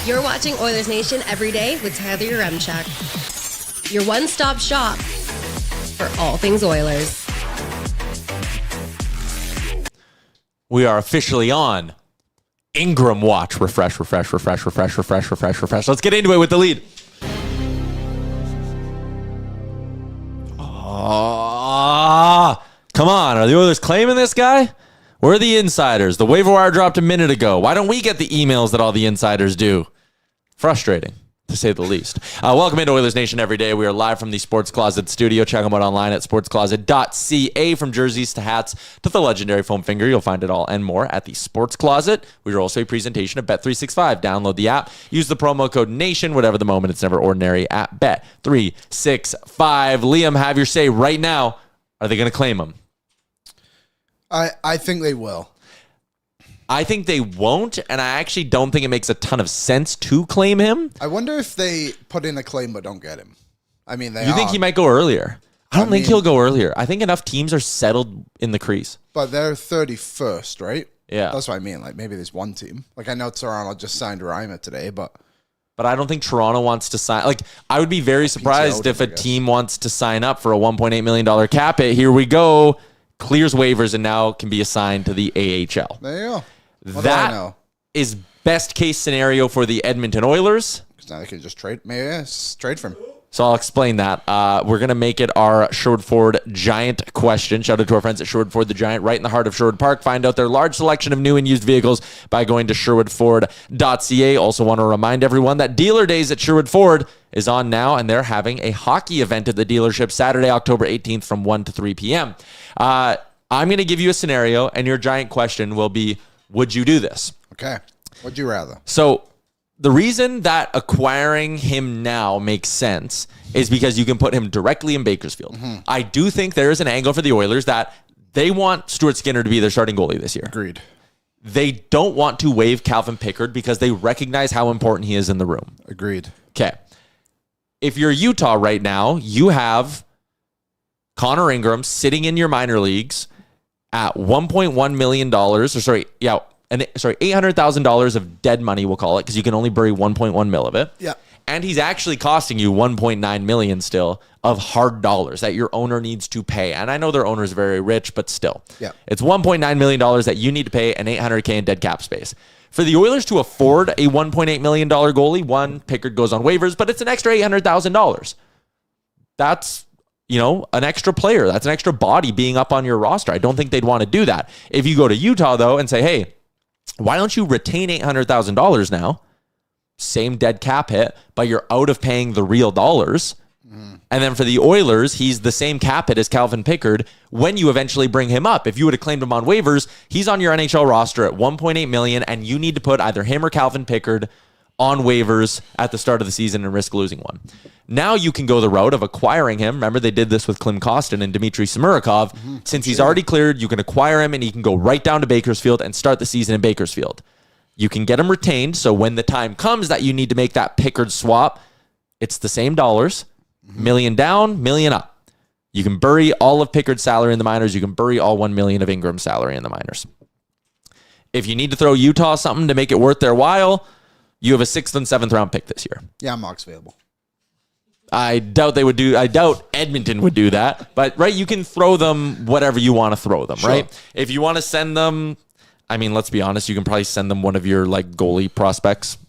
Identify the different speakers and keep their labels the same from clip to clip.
Speaker 1: You're watching Oilers Nation Everyday with Tyler Yaremchuk. Your one-stop shop for all things Oilers.
Speaker 2: We are officially on Ingram watch. Refresh. Let's get into it with the lead. Come on. Are the Oilers claiming this guy? Where are the insiders? The waiver wire dropped a minute ago. Why don't we get the emails that all the insiders do? Frustrating, to say the least. Welcome into Oilers Nation Everyday. We are live from the Sports Closet studio. Check them out online at sportscloset.ca. From jerseys to hats to the legendary foam finger, you'll find it all and more at the Sports Closet. We are also a presentation of Bet365. Download the app. Use the promo code NATION. Whatever the moment, it's never ordinary at Bet365. Liam, have your say right now. Are they going to claim him?
Speaker 3: I think they will.
Speaker 2: I think they won't, and I actually don't think it makes a ton of sense to claim him.
Speaker 3: I wonder if they put in a claim but don't get him. I mean,
Speaker 2: You think he might go earlier? I don't think he'll go earlier. I think enough teams are settled in the crease.
Speaker 3: But they're 31st, right?
Speaker 2: Yeah.
Speaker 3: That's what I mean. Like, maybe there's one team. Like, I know Toronto just signed Reimer today, but
Speaker 2: I don't think Toronto wants to sign. Like, I would be very surprised if a team wants to sign up for a $1.8 million cap hit. Here we go. Clears waivers and now can be assigned to the AHL.
Speaker 3: There you go.
Speaker 2: That is best case scenario for the Edmonton Oilers.
Speaker 3: Because now they can just trade. Maybe trade for him.
Speaker 2: So I'll explain that. We're going to make it our Sherwood Ford Giant question. Shout out to our friends at Sherwood Ford the Giant, right in the heart of Sherwood Park. Find out their large selection of new and used vehicles by going to sherwoodford.ca. Also want to remind everyone that Dealer Days at Sherwood Ford is on now, and they're having a hockey event at the dealership Saturday, October 18th from 1 to 3 p.m. I'm going to give you a scenario, and your giant question will be, would you do this?
Speaker 3: Okay. Would you rather?
Speaker 2: So the reason that acquiring him now makes sense is because you can put him directly in Bakersfield. Mm-hmm. I do think there is an angle for the Oilers that they want Stuart Skinner to be their starting goalie this year.
Speaker 3: Agreed.
Speaker 2: They don't want to waive Calvin Pickard because they recognize how important he is in the room.
Speaker 3: Agreed.
Speaker 2: Okay. If you're Utah right now, you have Connor Ingram sitting in your minor leagues at $1.1 million, $800,000 of dead money, we'll call it, because you can only bury 1.1 mil of it.
Speaker 3: Yeah.
Speaker 2: And he's actually costing you 1.9 million still of hard dollars that your owner needs to pay. And I know their owner is very rich, but still.
Speaker 3: Yeah.
Speaker 2: It's $1.9 million that you need to pay and $800K in dead cap space. For the Oilers to afford a $1.8 million goalie, Pickard goes on waivers, but it's an extra $800,000. That's, an extra player. That's an extra body being up on your roster. I don't think they'd want to do that. If you go to Utah, though, and say, hey, why don't you retain $800,000 now? Same dead cap hit, but you're out of paying the real dollars. And then for the Oilers, he's the same cap hit as Calvin Pickard when you eventually bring him up. If you would have claimed him on waivers, he's on your NHL roster at $1.8 million, and you need to put either him or Calvin Pickard on waivers at the start of the season and risk losing one. Now you can go the route of acquiring him. Remember, they did this with Klim Kostin and Dmitry Samarikov. Mm-hmm. Since he's already cleared, you can acquire him and he can go right down to Bakersfield and start the season in Bakersfield. You can get him retained, so when the time comes that you need to make that Pickard swap, it's the same dollars. Million down, million up. You can bury all of Pickard's salary in the minors. You can bury all $1 million of Ingram's salary in the minors. If you need to throw Utah something to make it worth their while, you have a 6th and 7th round pick this year.
Speaker 3: Yeah, Mark's available.
Speaker 2: I doubt Edmonton would do that. But, right, you can throw them whatever you want to throw them, sure. Right? If you want to send them, let's be honest, you can probably send them one of your, goalie prospects.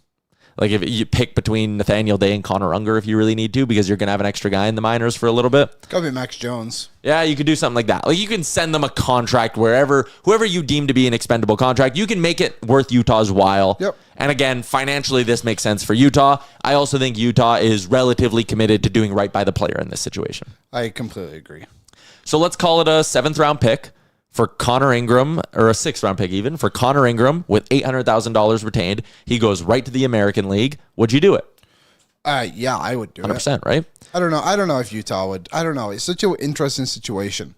Speaker 2: Like, if you pick between Nathaniel Day and Connor Unger if you really need to, because you're going to have an extra guy in the minors for a little bit.
Speaker 3: Gotta be Max Jones.
Speaker 2: Yeah, you could do something like that. Like, you can send them a contract whoever you deem to be an expendable contract, you can make it worth Utah's while.
Speaker 3: Yep.
Speaker 2: And again, financially, this makes sense for Utah. I also think Utah is relatively committed to doing right by the player in this situation.
Speaker 3: I completely agree.
Speaker 2: So let's call it a 7th round pick for Connor Ingram, or a 6th round pick even, for Connor Ingram with $800,000 retained. He goes right to the American League. Would you do it?
Speaker 3: Yeah, I would do
Speaker 2: 100%,
Speaker 3: it.
Speaker 2: right?
Speaker 3: I don't know if Utah would. I don't know. It's such an interesting situation.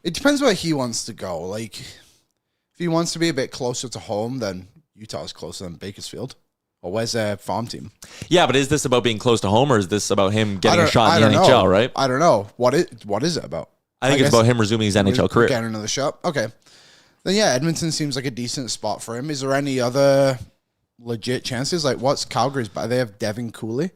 Speaker 3: It depends where he wants to go. Like, if he wants to be a bit closer to home, then Utah is closer than Bakersfield. Or where's their farm team?
Speaker 2: Yeah, but is this about being close to home, or is this about him getting a shot in the NHL, right?
Speaker 3: I don't know. What is it about?
Speaker 2: I think it's about him resuming his NHL career.
Speaker 3: Getting another shot. Okay. Then, yeah, Edmonton seems like a decent spot for him. Is there any other legit chances. Like, what's Calgary's? But they have Devin Cooley.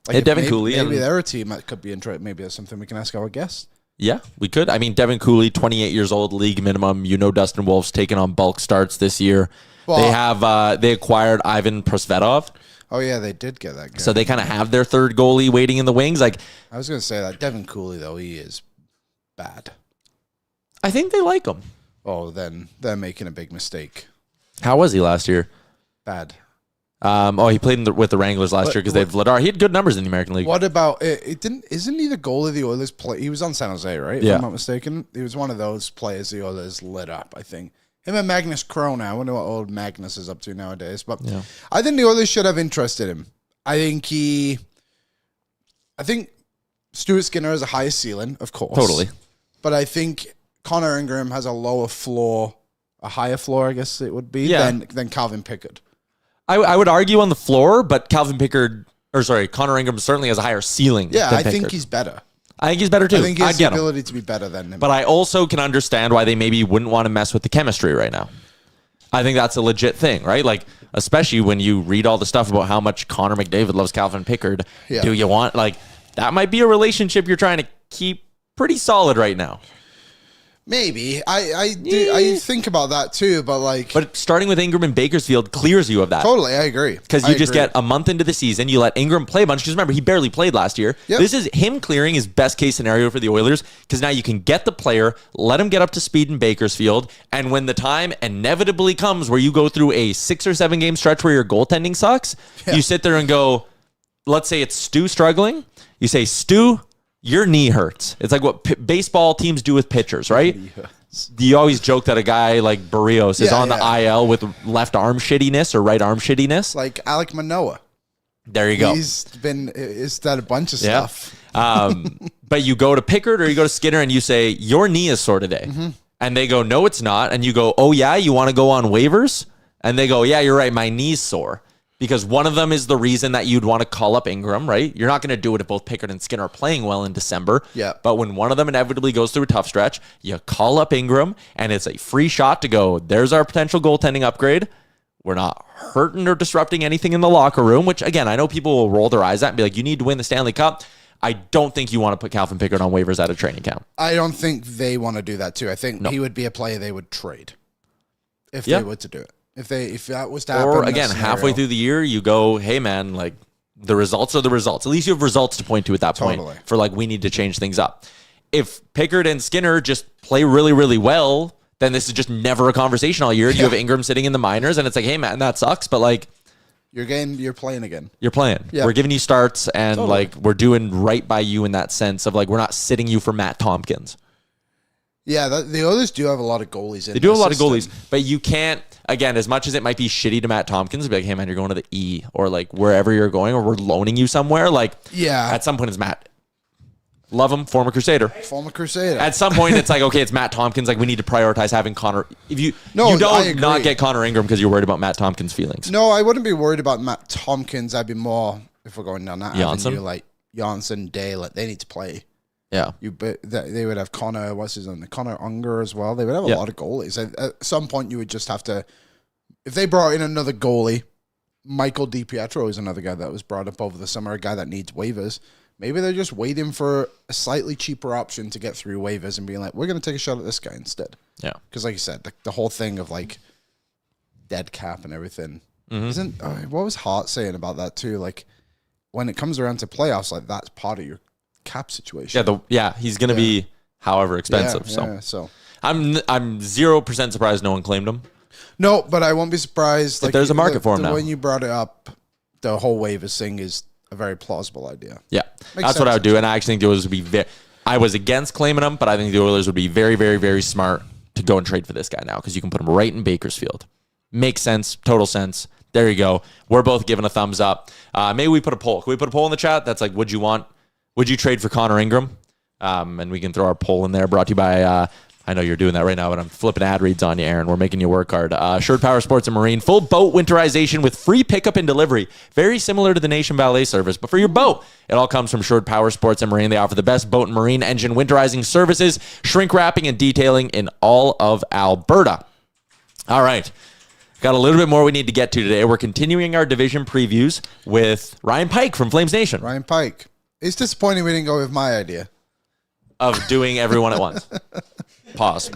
Speaker 3: Like,
Speaker 2: Hey, Devin Cooley.
Speaker 3: Maybe they're a team that could be interested. Maybe that's something we can ask our guests.
Speaker 2: Yeah, we could. I mean, Devin Cooley, 28 years old, league minimum. Dustin Wolf's taking on bulk starts this year. Well, they acquired Ivan Prosvetov.
Speaker 3: Oh, yeah, they did get that guy.
Speaker 2: So they kind of have their third goalie waiting in the wings. Like,
Speaker 3: I was going to say that Devin Cooley, though, he is bad.
Speaker 2: I think they like him.
Speaker 3: Oh, then they're making a big mistake.
Speaker 2: How was he last year?
Speaker 3: Bad.
Speaker 2: He played with the Wranglers last year because they have Vladar. He had good numbers in the American League.
Speaker 3: What about it? Isn't he the goalie the Oilers play? He was on San Jose, right?
Speaker 2: Yeah.
Speaker 3: If I'm not mistaken. He was one of those players the Oilers lit up, I think. Him and Magnus Krona. I wonder what old Magnus is up to nowadays. But yeah. I think the Oilers should have interest in him. I think Stuart Skinner has a higher ceiling, of course.
Speaker 2: Totally.
Speaker 3: But I think Connor Ingram has a lower floor, a higher floor, I guess it would be, than Calvin Pickard.
Speaker 2: I would argue on the floor, but Connor Ingram certainly has a higher ceiling.
Speaker 3: Yeah,
Speaker 2: than
Speaker 3: I think
Speaker 2: Pickard.
Speaker 3: He's better.
Speaker 2: I think he's better too.
Speaker 3: I think he has the ability to be better than him.
Speaker 2: But I also can understand why they maybe wouldn't want to mess with the chemistry right now. I think that's a legit thing, right? Like, especially when you read all the stuff about how much Connor McDavid loves Calvin Pickard. Yeah. Do you want, that might be a relationship you're trying to keep pretty solid right now.
Speaker 3: Maybe. I think about that too, but
Speaker 2: starting with Ingram and Bakersfield clears you of that.
Speaker 3: Totally, I agree.
Speaker 2: Because you just get a month into the season, you let Ingram play a bunch. Because remember, he barely played last year. Yep. This is him clearing his best case scenario for the Oilers, because now you can get the player, let him get up to speed in Bakersfield, and when the time inevitably comes where you go through a 6 or 7 game stretch where your goaltending sucks, you sit there and go, let's say it's Stu struggling. You say, Stu, your knee hurts. It's like what baseball teams do with pitchers, right? You always joke that a guy like Barrios is on the IL with left arm shittiness or right arm shittiness.
Speaker 3: Like Alec Manoah.
Speaker 2: There you go.
Speaker 3: He's done a bunch of stuff.
Speaker 2: But you go to Pickard or you go to Skinner and you say, your knee is sore today. Mm-hmm. And they go, no, it's not. And you go, oh, yeah, you want to go on waivers? And they go, yeah, you're right. My knee's sore. Because one of them is the reason that you'd want to call up Ingram, right? You're not going to do it if both Pickard and Skinner are playing well in December.
Speaker 3: Yeah.
Speaker 2: But when one of them inevitably goes through a tough stretch, you call up Ingram, and it's a free shot to go, there's our potential goaltending upgrade. We're not hurting or disrupting anything in the locker room, which, again, I know people will roll their eyes at and be like, you need to win the Stanley Cup. I don't think you want to put Calvin Pickard on waivers at a training camp.
Speaker 3: I don't think they want to do that, too. I think he would be a player they would trade if they were to do it. If that was to happen.
Speaker 2: Or again, halfway through the year, you go, hey man, the results are the results. At least you have results to point to at that point. For we need to change things up. If Pickard and Skinner just play really, really well, then this is just never a conversation all year. You have Ingram sitting in the minors, and it's like, hey man, that sucks, but
Speaker 3: you're playing again.
Speaker 2: You're playing. Yeah. We're giving you starts, and we're doing right by you in that sense of we're not sitting you for Matt Tompkins.
Speaker 3: Yeah, the others do have a lot of goalies in
Speaker 2: They do have a lot of goalies, but you can't, again, as much as it might be shitty to Matt Tompkins, be like, hey, man, you're going to the E, or wherever you're going, or we're loaning you somewhere. At some point, it's Matt. Love him, former Crusader. At some point, it's okay, it's Matt Tompkins. We need to prioritize having Connor. If you don't not get Connor Ingram because you're worried about Matt Tompkins' feelings.
Speaker 3: No, I wouldn't be worried about Matt Tompkins. I'd be more, if we're going down that avenue, Janssen, Dale, they need to play.
Speaker 2: Yeah,
Speaker 3: they would have Connor. What's his name? Connor Unger as well. They would have a lot of goalies. At some point, you would just have to. If they brought in another goalie, Michael DiPietro is another guy that was brought up over the summer. A guy that needs waivers. Maybe they're just waiting for a slightly cheaper option to get through waivers and being like, we're going to take a shot at this guy instead.
Speaker 2: Yeah,
Speaker 3: because like you said, the whole thing of dead cap and everything isn't. What was Hart saying about that too? When it comes around to playoffs, that's part of your cap situation.
Speaker 2: He's going to be however expensive. So I'm 0% surprised no one claimed him.
Speaker 3: No, but I won't be surprised
Speaker 2: if there's a market for him now.
Speaker 3: When you brought it up, the whole waivers thing is a very plausible idea.
Speaker 2: Yeah, that's what I would do, and I actually think the Oilers would be. I was against claiming him, but I think the Oilers would be very, very, very smart to go and trade for this guy now because you can put him right in Bakersfield. Makes sense, total sense. There you go. We're both giving a thumbs up. Maybe we put a poll. Can we put a poll in the chat? That's would you trade for Connor Ingram? And we can throw our poll in there. Brought to you by, I know you're doing that right now, but I'm flipping ad reads on you, Aaron. We're making you work hard. Sherwood Power Sports and Marine. Full boat winterization with free pickup and delivery. Very similar to the Nation Valet service, but for your boat. It all comes from Sherwood Power Sports and Marine. They offer the best boat and marine engine winterizing services, shrink wrapping, and detailing in all of Alberta. All right. Got a little bit more we need to get to today. We're continuing our division previews with Ryan Pike from Flamesnation.
Speaker 3: Ryan Pike. It's disappointing we didn't go with my idea
Speaker 2: of doing everyone at once. Pause.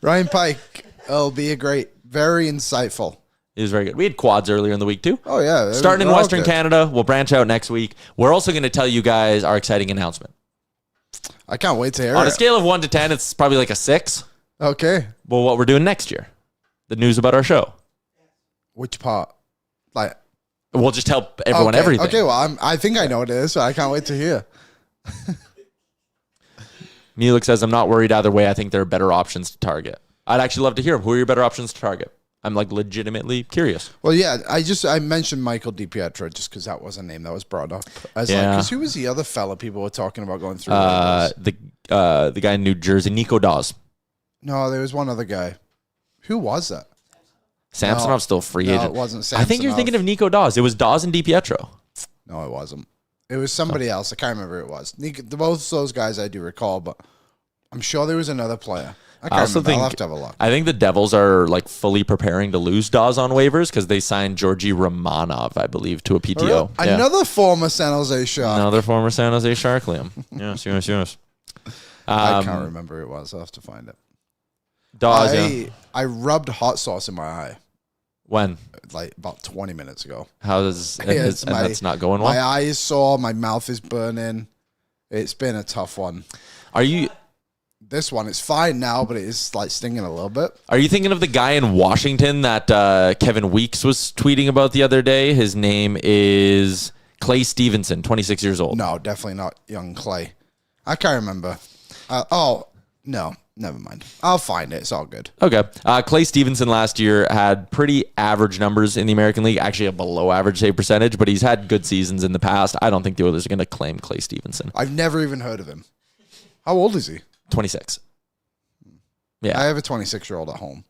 Speaker 3: Ryan Pike will be very insightful.
Speaker 2: It was very good. We had quads earlier in the week too.
Speaker 3: Oh, yeah.
Speaker 2: Starting in Western Canada. We'll branch out next week. We're also going to tell you guys our exciting announcement.
Speaker 3: I can't wait to hear it.
Speaker 2: On a scale of 1 to 10, it's probably like a 6.
Speaker 3: Okay.
Speaker 2: Well, what we're doing next year. The news about our show.
Speaker 3: Which part? Like,
Speaker 2: we'll just tell everyone everything.
Speaker 3: Okay, well, I think I know what it is, so I can't wait to hear.
Speaker 2: Mulek says, I'm not worried either way. I think there are better options to target. I'd actually love to hear them. Who are your better options to target? I'm like legitimately curious.
Speaker 3: Well, yeah, I mentioned Michael DiPietro just because that was a name that was brought up. Because who was the other fella people were talking about going through?
Speaker 2: The guy in New Jersey, Nico Dawes.
Speaker 3: No, there was one other guy. Who was that?
Speaker 2: Samsonov's still free agent.
Speaker 3: No, it wasn't Samsonov.
Speaker 2: I think you're thinking of Nico Dawes. It was Dawes and DiPietro.
Speaker 3: No, it wasn't. It was somebody else. I can't remember who it was. Both those guys I do recall, but I'm sure there was another player. I can't remember. I'll have to have a look.
Speaker 2: I think the Devils are like fully preparing to lose Dawes on waivers because they signed Georgi Romanov, I believe, to a PTO.
Speaker 3: Yeah. Another former San Jose Shark.
Speaker 2: Another former San Jose Shark, Liam. Yes.
Speaker 3: I can't remember who it was. I'll have to find it.
Speaker 2: Dawes,
Speaker 3: I rubbed hot sauce in my eye.
Speaker 2: When?
Speaker 3: Like about 20 minutes ago.
Speaker 2: That's not going well?
Speaker 3: My eye is sore. My mouth is burning. It's been a tough one. This one, it's fine now, but it is like stinging a little bit.
Speaker 2: Are you thinking of the guy in Washington that Kevin Weeks was tweeting about the other day? His name is Clay Stevenson, 26 years old.
Speaker 3: No, definitely not young Clay. I can't remember. No, never mind. I'll find it. It's all good.
Speaker 2: Okay. Clay Stevenson last year had pretty average numbers in the American League, actually a below average save percentage, but he's had good seasons in the past. I don't think the Oilers are going to claim Clay Stevenson.
Speaker 3: I've never even heard of him. How old is he?
Speaker 2: 26. Yeah.
Speaker 3: I have a 26-year-old at home.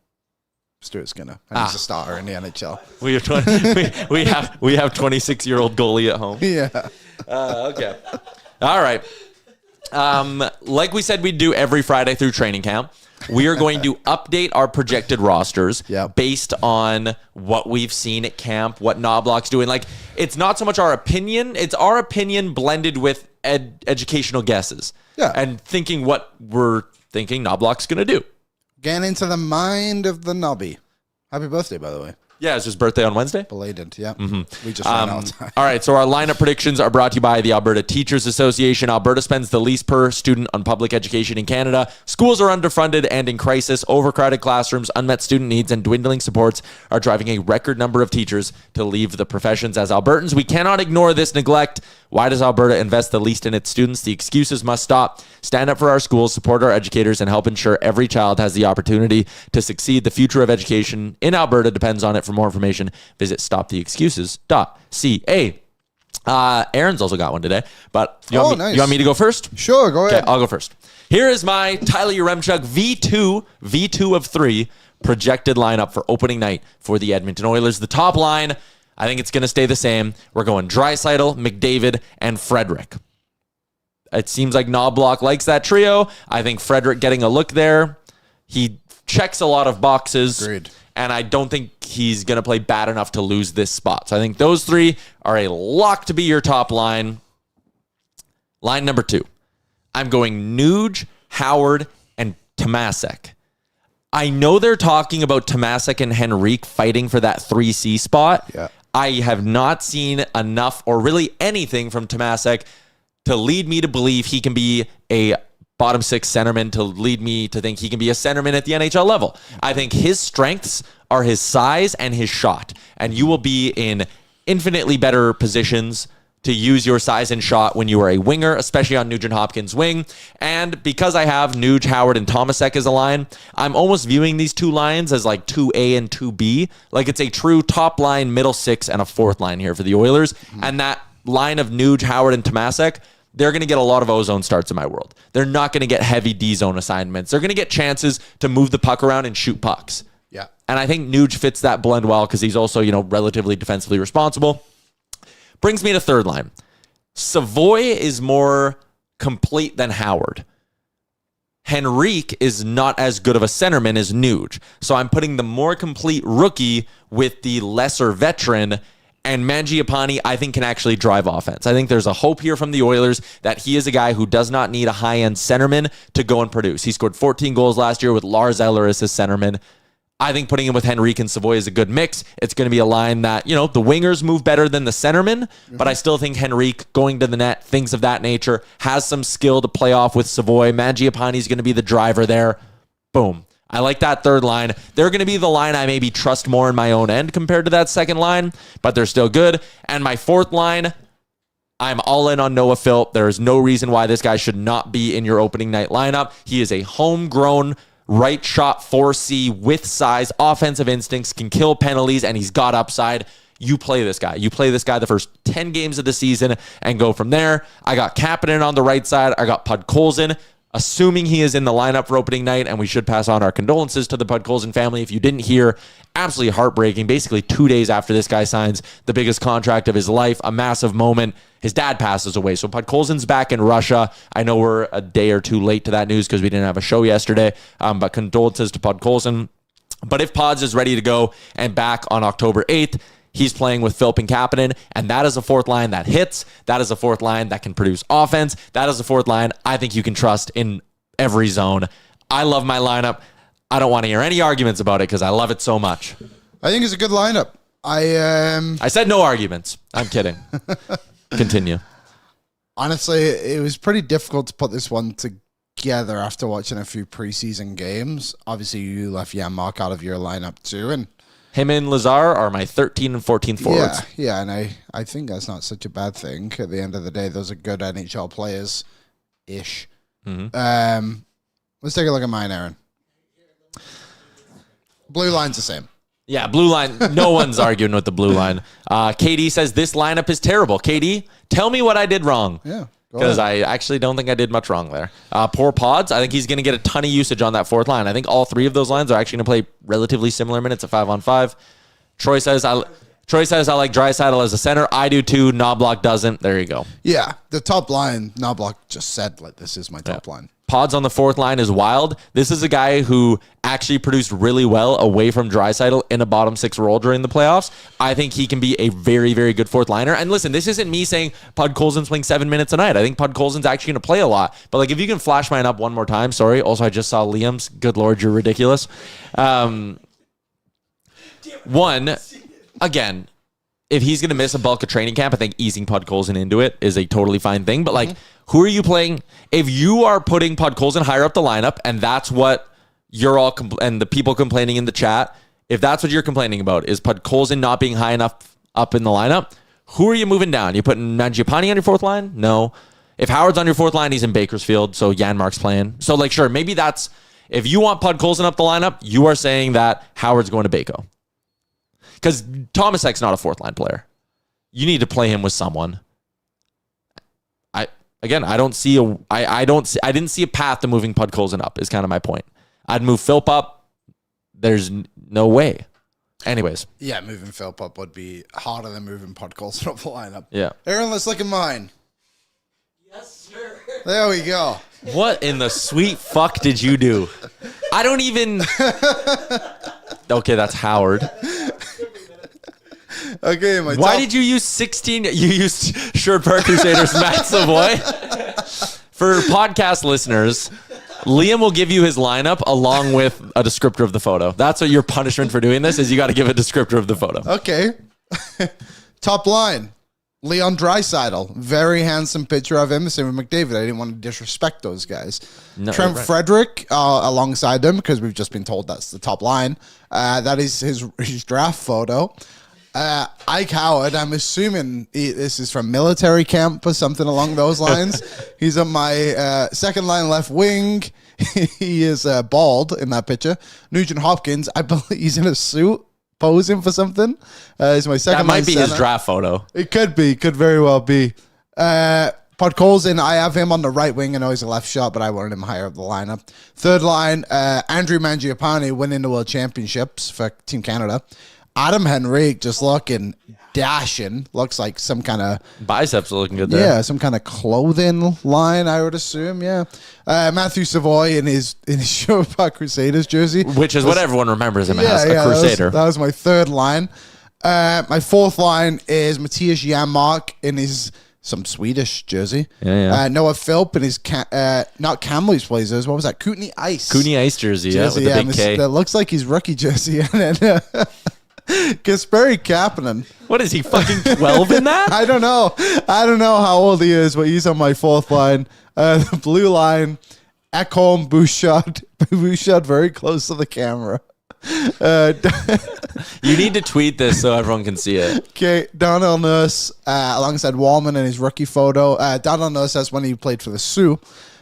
Speaker 3: Stuart Skinner. And he's a starter in the NHL.
Speaker 2: We have 26-year-old goalie at home.
Speaker 3: Yeah.
Speaker 2: Okay. All right. Like we said we'd do every Friday through training camp, we are going to update our projected rosters based on what we've seen at camp, what Knobloch's doing. Like, it's not so much our opinion, it's our opinion blended with educational guesses.
Speaker 3: Yeah.
Speaker 2: And thinking what we're thinking Knobloch's going to do.
Speaker 3: Getting into the mind of the Nobby. Happy birthday, by the way.
Speaker 2: Yeah, it's his birthday on Wednesday.
Speaker 3: Belated, yeah. Mm-hmm. We just ran out of time.
Speaker 2: All right, so our lineup predictions are brought to you by the Alberta Teachers Association. Alberta spends the least per student on public education in Canada. Schools are underfunded and in crisis. Overcrowded classrooms, unmet student needs, and dwindling supports are driving a record number of teachers to leave the professions. As Albertans, we cannot ignore this neglect. Why does Alberta invest the least in its students? The excuses must stop. Stand up for our schools, support our educators, and help ensure every child has the opportunity to succeed. The future of education in Alberta depends on it. For more information, visit stoptheexcuses.ca. Aaron's also got one today, but you want me to go first?
Speaker 3: Sure, go ahead.
Speaker 2: Okay, I'll go first. Here is my Tyler Yaremchuk V2 of 3 projected lineup for opening night for the Edmonton Oilers. The top line, I think it's going to stay the same. We're going Draisaitl, McDavid, and Frederic. It seems like Knobloch likes that trio. I think Frederic getting a look there. He checks a lot of boxes.
Speaker 3: Agreed.
Speaker 2: And I don't think he's going to play bad enough to lose this spot. So I think those three are a lock to be your top line. Line number 2. I'm going Nuge, Howard, and Tomasek. I know they're talking about Tomasek and Henrique fighting for that 3C spot.
Speaker 3: Yeah.
Speaker 2: I have not seen enough or really anything from Tomasek to lead me to believe he can be a bottom 6 centerman, to lead me to think he can be a centerman at the NHL level. I think his strengths are his size and his shot, and you will be in infinitely better positions to use your size and shot when you are a winger, especially on Nugent Hopkins' wing. And because I have Nuge, Howard, and Tomasek as a line, I'm almost viewing these two lines as like 2A and 2B. Like it's a true top line, middle 6, and a 4th line here for the Oilers. And that line of Nuge, Howard, and Tomasek, they're going to get a lot of O-zone starts in my world. They're not going to get heavy D-zone assignments. They're going to get chances to move the puck around and shoot pucks.
Speaker 3: Yeah.
Speaker 2: And I think Nuge fits that blend well because he's also, relatively defensively responsible. Brings me to third line. Savoy is more complete than Howard. Henrique is not as good of a centerman as Nuge. So I'm putting the more complete rookie with the lesser veteran. And Mangiapane, I think, can actually drive offense. I think there's a hope here from the Oilers that he is a guy who does not need a high-end centerman to go and produce. He scored 14 goals last year with Lars Eller as his centerman. I think putting him with Henrique and Savoy is a good mix. It's going to be a line that, the wingers move better than the centerman, but I still think Henrique going to the net, things of that nature, has some skill to play off with Savoy. Mangiapane is going to be the driver there. Boom. I like that third line. They're going to be the line I maybe trust more in my own end compared to that second line, but they're still good. And my fourth line, I'm all in on Noah Philp. There is no reason why this guy should not be in your opening night lineup. He is a homegrown right shot 4C with size, offensive instincts, can kill penalties, and he's got upside. You play this guy. You play this guy the first 10 games of the season and go from there. I got Kapanen on the right side. I got Podkolzin. Assuming he is in the lineup for opening night, and we should pass on our condolences to the Podkolzin family. If you didn't hear, absolutely heartbreaking. Basically 2 days after this guy signs the biggest contract of his life, a massive moment. His dad passes away. So Podkolzin's back in Russia. I know we're a day or two late to that news because we didn't have a show yesterday, but condolences to Podkolzin. But if Pods is ready to go and back on October 8th, he's playing with Philp and Kapanen, and that is a fourth line that hits. That is a fourth line that can produce offense. That is a fourth line I think you can trust in every zone. I love my lineup. I don't want to hear any arguments about it because I love it so much.
Speaker 3: I think it's a good lineup.
Speaker 2: I said no arguments. I'm kidding. Continue.
Speaker 3: Honestly, it was pretty difficult to put this one together after watching a few preseason games. Obviously, you left Yaremchuk out of your lineup too, and
Speaker 2: him and Lazar are my 13 and 14th forwards.
Speaker 3: Yeah, and I think that's not such a bad thing. At the end of the day, those are good NHL players-ish. Mm-hmm. Let's take a look at mine, Aaron. Blue line's the same.
Speaker 2: Yeah, blue line. No one's arguing with the blue line. KD says this lineup is terrible. KD, tell me what I did wrong.
Speaker 3: Yeah.
Speaker 2: Because I actually don't think I did much wrong there. Poor Pods, I think he's going to get a ton of usage on that fourth line. I think all three of those lines are actually going to play relatively similar minutes at 5-on-5. Troy says I like Draisaitl as a center. I do too. Knobloch doesn't. There you go.
Speaker 3: Yeah, the top line, Knobloch just said, this is my top line.
Speaker 2: Pods on the fourth line is wild. This is a guy who actually produced really well away from Draisaitl in a bottom six role during the playoffs. I think he can be a very, very good fourth liner. And listen, this isn't me saying Podkolzin's playing 7 minutes a night. I think Podkolzin's actually going to play a lot. But if you can flash mine up one more time, sorry. Also, I just saw Liam's. Good Lord, you're ridiculous. One, again, if he's going to miss a bulk of training camp, I think easing Podkolzin into it is a totally fine thing. But who are you playing? If you are putting Podkolzin higher up the lineup, and that's what you're all and the people complaining in the chat, if that's what you're complaining about, is Podkolzin not being high enough up in the lineup, who are you moving down? You putting Mangiapane on your fourth line? No. If Howard's on your fourth line, he's in Bakersfield, so Janmark's playing. So sure, maybe that's if you want Podkolzin up the lineup, you are saying that Howard's going to Bako. Because Tomasek's not a fourth line player. You need to play him with someone. I didn't see a path to moving Podkolzin up is kind of my point. I'd move Philp up. There's no way. Anyways.
Speaker 3: Yeah, moving Philp up would be harder than moving Podkolzin up the lineup.
Speaker 2: Yeah.
Speaker 3: Aaron, let's look at mine.
Speaker 4: Yes, sir.
Speaker 3: There we go.
Speaker 2: What in the sweet fuck did you do? I don't even... Okay, that's Howard.
Speaker 3: Okay,
Speaker 2: Why did you use 16? You used Sherwood Ford Crusaders Matt Savoy. For podcast listeners, Liam will give you his lineup along with a descriptor of the photo. That's what your punishment for doing this is. You got to give a descriptor of the photo.
Speaker 3: Okay. Top line. Leon Draisaitl. Very handsome picture of him. Same with McDavid. I didn't want to disrespect those guys. No, Trent Frederic alongside them because we've just been told that's the top line. That is his draft photo. Ike Howard, I'm assuming this is from military camp or something along those lines. He's on my second line left wing. He is bald in that picture. Nugent Hopkins, I believe he's in a suit posing for something. He's my second line
Speaker 2: That might be
Speaker 3: center.
Speaker 2: his draft photo.
Speaker 3: It could be. Could very well be. Podkolzin, I have him on the right wing. I know he's a left shot, but I wanted him higher up the lineup. Third line, Andrew Mangiapane winning the World Championships for Team Canada. Adam Henrique just looking dashing. Looks like some kind of
Speaker 2: Biceps are looking good there.
Speaker 3: yeah, some kind of clothing line, I would assume. Yeah, Matthew Savoy in his Sherwood Ford Crusaders jersey,
Speaker 2: Which is what everyone remembers him as, a Crusader.
Speaker 3: That was my third line. My fourth line is Matthias Janmark in his some Swedish jersey.
Speaker 2: Yeah.
Speaker 3: Noah Philp in his not Kamley's Blazers. What was that? Kootenay Ice.
Speaker 2: Kootenay Ice jersey, with the big K.
Speaker 3: That looks like his rookie jersey. And then Kasperi Kapanen.
Speaker 2: What is he, fucking 12 in that?
Speaker 3: I don't know how old he is, but he's on my fourth line. The blue line, Ekholm Bouchard very close to the camera.
Speaker 2: You need to tweet this so everyone can see it.
Speaker 3: Okay, Donnell Nurse alongside Wallman in his rookie photo. Donnell Nurse, that's when he played for the Sioux.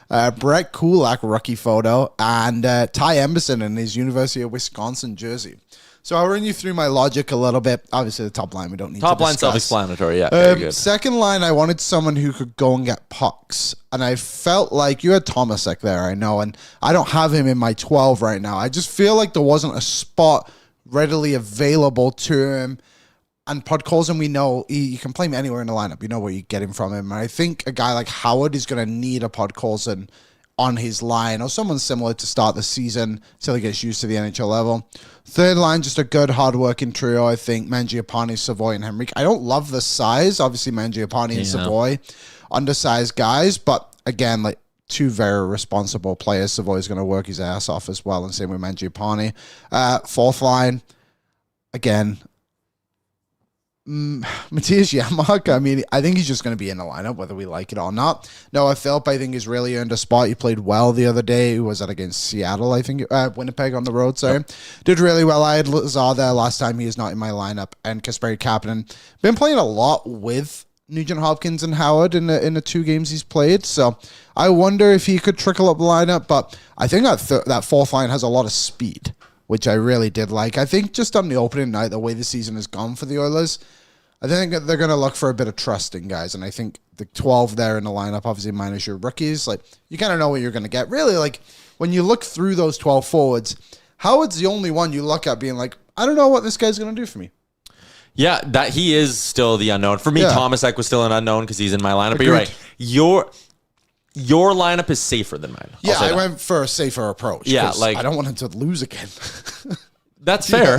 Speaker 3: Brett Kulak rookie photo, and Ty Emberson in his University of Wisconsin jersey. So I'll run you through my logic a little bit. Obviously, the top line we don't need to discuss.
Speaker 2: Top line self-explanatory, yeah. Very good.
Speaker 3: Second line, I wanted someone who could go and get pucks. And I felt like you had Tomasek there, I know, and I don't have him in my 12 right now. I just feel like there wasn't a spot readily available to him. And Podkolzin, we know you can play him anywhere in the lineup. You know where you get him from him. And I think a guy like Howard is going to need a Podkolzin on his line, or someone similar to start the season until he gets used to the NHL level. Third line, just a good, hard-working trio, I think. Mangiapane, Savoy, and Henrique. I don't love the size. Obviously, Mangiapane and Savoy, undersized guys. But, again, like two very responsible players. Savoy's going to work his ass off as well, and same with Mangiapane. Fourth line, again, Matthias Janmark, I mean, I think he's just going to be in the lineup, whether we like it or not. Noah Philp, I think, has really earned a spot. He played well the other day. Who was that against Seattle, I think? Winnipeg on the road, sorry. Yep. Did really well. I had Lazar there last time. He is not in my lineup. And Kasperi Kapanen. Been playing a lot with Nugent Hopkins and Howard in the 2 games he's played. So I wonder if he could trickle up the lineup. But I think that fourth line has a lot of speed, which I really did like. I think just on the opening night, the way the season has gone for the Oilers, I think they're going to look for a bit of trust in guys. And I think the 12 there in the lineup, obviously minus your rookies, like you kind of know what you're going to get. Really, like when you look through those 12 forwards, Howard's the only one you look at being like, I don't know what this guy's going to do for me.
Speaker 2: Yeah, that he is still the unknown. For me, Tomasek was still an unknown because he's in my lineup. But you're right. Your lineup is safer than mine.
Speaker 3: I went for a safer approach.
Speaker 2: Yeah, like
Speaker 3: I don't want him to lose again.
Speaker 2: That's fair.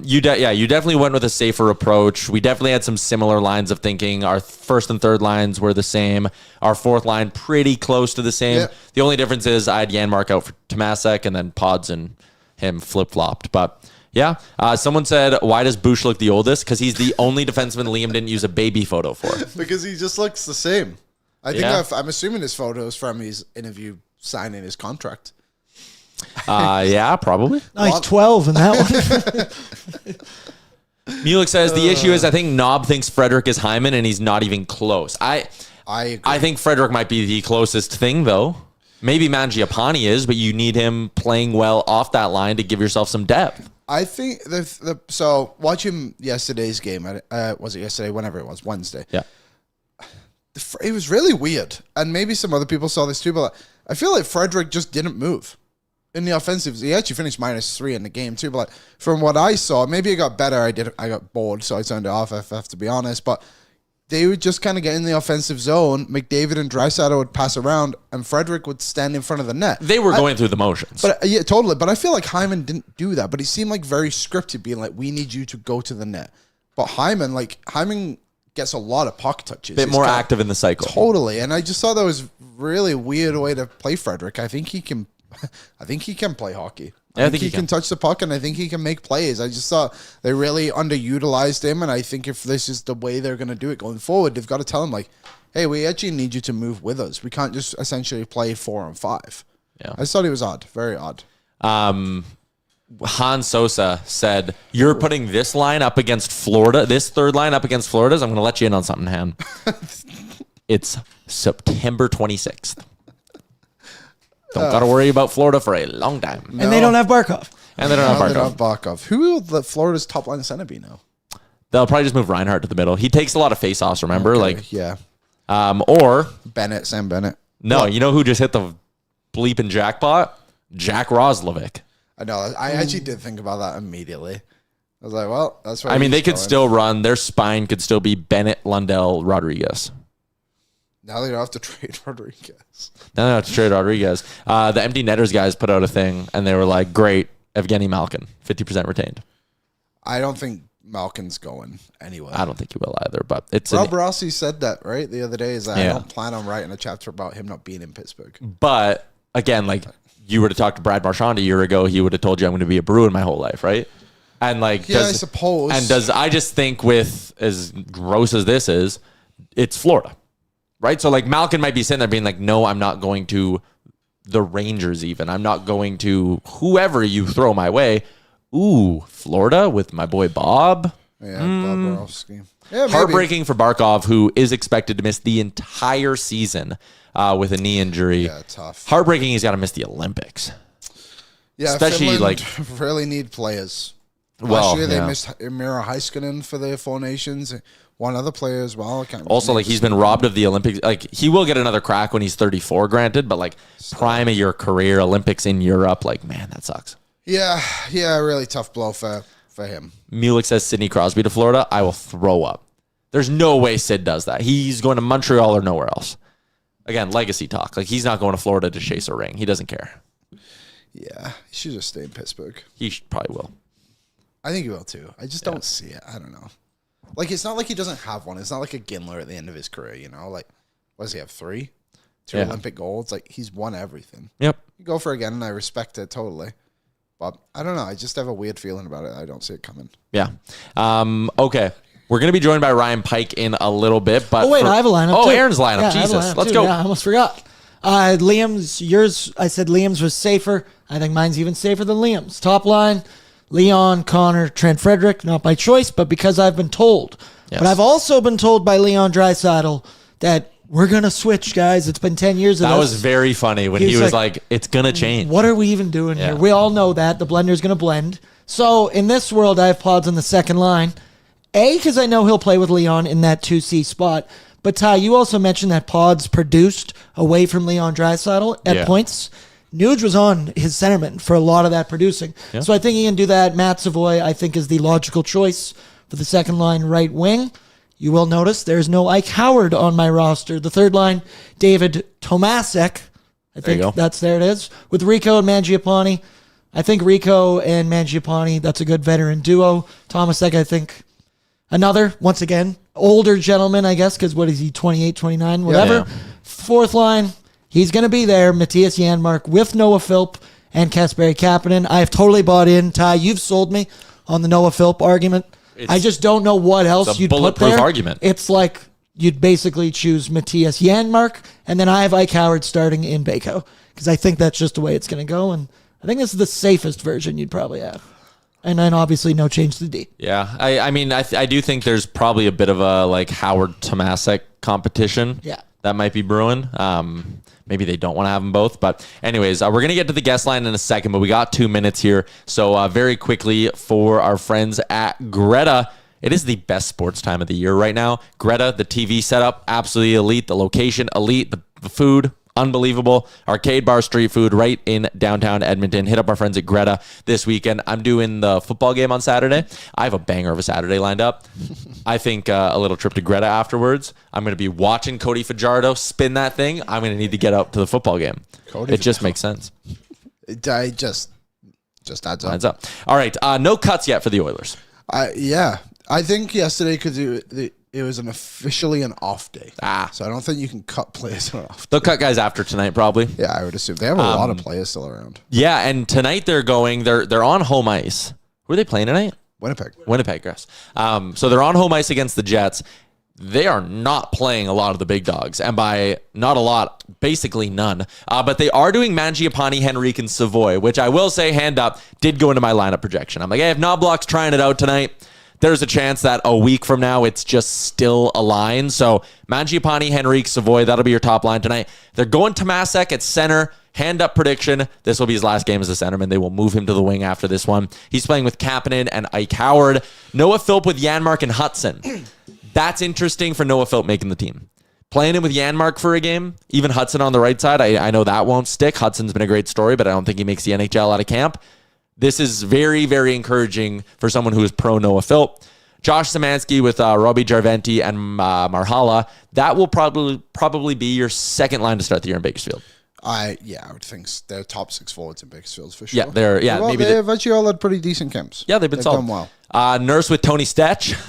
Speaker 2: You definitely went with a safer approach. We definitely had some similar lines of thinking. Our first and third lines were the same. Our fourth line pretty close to the same. Yeah. The only difference is I had Janmark out for Tomasek, and then Pods and him flip-flopped. But yeah, someone said, why does Bush look the oldest? Because he's the only defenseman Liam didn't use a baby photo for.
Speaker 3: Because he just looks the same. I think I'm assuming this photo is from his interview signing his contract.
Speaker 2: Yeah, probably.
Speaker 5: No, he's 12 in that one.
Speaker 2: Mulek says the issue is I think Knob thinks Frederic is Hyman and he's not even close. I
Speaker 3: agree.
Speaker 2: I think Frederic might be the closest thing though. Maybe Mangiapane is, but you need him playing well off that line to give yourself some depth.
Speaker 3: I think so watching yesterday's game, was it yesterday? Whenever it was, Wednesday.
Speaker 2: Yeah.
Speaker 3: It was really weird. And maybe some other people saw this too, but I feel like Frederic just didn't move. In the offensive, he actually finished -3 in the game too. But like, from what I saw, maybe it got better. I got bored, so I turned it off. I have to be honest. But they would just kind of get in the offensive zone. McDavid and Draisaitl would pass around, and Frederic would stand in front of the net.
Speaker 2: They were going through the motions.
Speaker 3: But yeah, totally. But I feel like Hyman didn't do that. But he seemed like very scripted, being like, "We need you to go to the net." But Hyman gets a lot of puck touches.
Speaker 2: Bit more active in the cycle.
Speaker 3: Totally. And I just thought that was really weird way to play Frederic. I think he can play hockey. I think he can touch the puck, and I think he can make plays. I just thought they really underutilized him, and I think if this is the way they're going to do it going forward, they've got to tell him, like, hey, we actually need you to move with us. We can't just essentially play 4-on-5. Yeah. I just thought it was odd. Very odd.
Speaker 2: Hans Sosa said, you're putting this line up against Florida, this third line up against Florida's. I'm going to let you in on something, Han. It's September 26th. Don't got to worry about Florida for a long time.
Speaker 5: No. And they don't have Barkov.
Speaker 3: Who will Florida's top line center be now?
Speaker 2: They'll probably just move Reinhardt to the middle. He takes a lot of face-offs, remember?
Speaker 3: Okay, yeah.
Speaker 2: Or
Speaker 3: Sam Bennett.
Speaker 2: No, you know who just hit the bleeping jackpot? Jack Roslovic.
Speaker 3: I know. I actually did think about that immediately. I was like, well, that's why.
Speaker 2: I mean, they could still run. Their spine could still be Bennett, Lundell, Rodriguez.
Speaker 3: Now they don't have to trade Rodriguez.
Speaker 2: Now they don't have to trade Rodriguez. The Empty Netters guys put out a thing, and they were like, great, Evgeny Malkin, 50% retained.
Speaker 3: I don't think Malkin's going anywhere.
Speaker 2: I don't think he will either, but it's...
Speaker 3: Rob Rossi said that, right, the other day, is that I don't plan on writing a chapter about him not being in Pittsburgh.
Speaker 2: But, again, like, you were to talk to Brad Marchand a year ago, he would have told you I'm going to be a Bruin my whole life, right? And, like...
Speaker 3: Yeah, I suppose.
Speaker 2: And I just think with, as gross as this is, it's Florida. Right? So, like, Malkin might be sitting there being like, no, I'm not going to the Rangers even. I'm not going to whoever you throw my way. Ooh, Florida with my boy Bob.
Speaker 3: Yeah, Bobrovsky. Yeah, maybe.
Speaker 2: Heartbreaking for Barkov, who is expected to miss the entire season with a knee injury.
Speaker 3: Yeah, tough.
Speaker 2: Heartbreaking he's got to miss the Olympics.
Speaker 3: Yeah,
Speaker 2: especially
Speaker 3: Finland
Speaker 2: like
Speaker 3: really need players.
Speaker 2: Well,
Speaker 3: Last year they missed Mira Heiskanen for the Four Nations. One other player as well. I can't
Speaker 2: also, like, he's been robbed of the Olympics. Like, he will get another crack when he's 34, granted, but, like, prime of your career, Olympics in Europe, like, man, that sucks.
Speaker 3: Yeah, really tough blow for him.
Speaker 2: Mulek says Sidney Crosby to Florida. I will throw up. There's no way Sid does that. He's going to Montreal or nowhere else. Again, legacy talk. Like, he's not going to Florida to chase a ring. He doesn't care.
Speaker 3: Yeah, he should just stay in Pittsburgh.
Speaker 2: He probably will.
Speaker 3: I think he will, too. I just don't see it. I don't know. Like, it's not like he doesn't have one. It's not like a Gindler at the end of his career, you know? Like, what does he have, 3? 2 Olympic golds? Like, he's won everything.
Speaker 2: Yep.
Speaker 3: You go for it again, and I respect it totally. But I don't know. I just have a weird feeling about it. I don't see it coming.
Speaker 2: Yeah. Okay. We're going to be joined by Ryan Pike in a little bit. But
Speaker 5: I have a lineup.
Speaker 2: Oh,
Speaker 5: too.
Speaker 2: Aaron's lineup.
Speaker 5: Yeah,
Speaker 2: Jesus. Let's go.
Speaker 5: Yeah, I almost forgot. Liam's, yours, I said Liam's was safer. I think mine's even safer than Liam's. Top line, Leon, Connor, Trent Frederic, not by choice, but because I've been told.
Speaker 2: Yes.
Speaker 5: But I've also been told by Leon Draisaitl that we're going to switch, guys. It's been 10 years of
Speaker 2: That
Speaker 5: this.
Speaker 2: was very funny when he was like, it's going to change.
Speaker 5: What are we even doing here? We all know that. The blender's going to blend. So in this world, I have Pods on the second line. Because I know he'll play with Leon in that 2C spot. But Ty, you also mentioned that Pods produced away from Leon Draisaitl at points. Nuge was on his centerman for a lot of that producing. Yeah. So I think he can do that. Matt Savoy, I think, is the logical choice for the second line right wing. You will notice there's no Ike Howard on my roster. The third line, David Tomasek. I think there it is. With Rico and Mangiapane. I think Rico and Mangiapane, that's a good veteran duo. Tomasek, I think, another, once again, older gentleman, I guess, because what is he, 28, 29, whatever. Yeah. Fourth line, he's going to be there, Matthias Janmark with Noah Philp and Kasperi Kapanen. I have totally bought in. Ty, you've sold me on the Noah Philp argument. I just don't know what else you'd put there.
Speaker 2: Bulletproof argument.
Speaker 5: It's like you'd basically choose Matthias Janmark, and then I have Ike Howard starting in Bako, because I think that's just the way it's going to go, and I think this is the safest version you'd probably have. And then obviously no change to the D.
Speaker 2: Yeah, I mean, I do think there's probably a bit of a like Howard Tomasek competition.
Speaker 5: Yeah,
Speaker 2: that might be brewing. Maybe they don't want to have them both. But anyways, we're going to get to the guest line in a second, but we got 2 minutes here. So very quickly for our friends at Greta, it is the best sports time of the year right now. Greta, the TV setup, absolutely elite. The location, elite. The food, unbelievable. Arcade bar, street food right in downtown Edmonton. Hit up our friends at Greta this weekend. I'm doing the football game on Saturday. I have a banger of a Saturday lined up. I think a little trip to Greta afterwards. I'm going to be watching Cody Fajardo spin that thing. I'm going to need to get up to the football game. It just makes sense.
Speaker 3: It just adds up.
Speaker 2: All right. No cuts yet for the Oilers.
Speaker 3: I think yesterday because it was officially an off day. So I don't think you can cut players on an off day.
Speaker 2: They'll cut guys after tonight, probably.
Speaker 3: Yeah, I would assume. They have a lot of players still around.
Speaker 2: Yeah, and tonight they're on home ice. Who are they playing tonight? Winnipeg, yes. So they're on home ice against the Jets. They are not playing a lot of the big dogs. And by not a lot, basically none. But they are doing Mangiapane, Henrique, and Savoy, which I will say, hand up, did go into my lineup projection. I'm like, hey, if Knobloch's trying it out tonight, there's a chance that a week from now, it's just still a line. So Mangiapane, Henrique, Savoy, that'll be your top line tonight. They're going Tomasek at center. Hand up prediction. This will be his last game as a centerman. They will move him to the wing after this one. He's playing with Kapanen and Ike Howard. Noah Philp with Janmark and Hudson. That's interesting for Noah Philp making the team. Playing him with Janmark for a game, even Hudson on the right side, I know that won't stick. Hudson's been a great story, but I don't think he makes the NHL out of camp. This is very, very encouraging for someone who is pro Noah Phil. Josh Szymanski with Robbie Jarventi and Marhala. That will probably be your second line to start the year in Bakersfield.
Speaker 3: I would think they're top 6 forwards in Bakersfield for sure.
Speaker 2: Maybe
Speaker 3: they've actually all had pretty decent camps.
Speaker 2: Yeah, they've
Speaker 3: done well.
Speaker 2: Nurse with Tony Stech.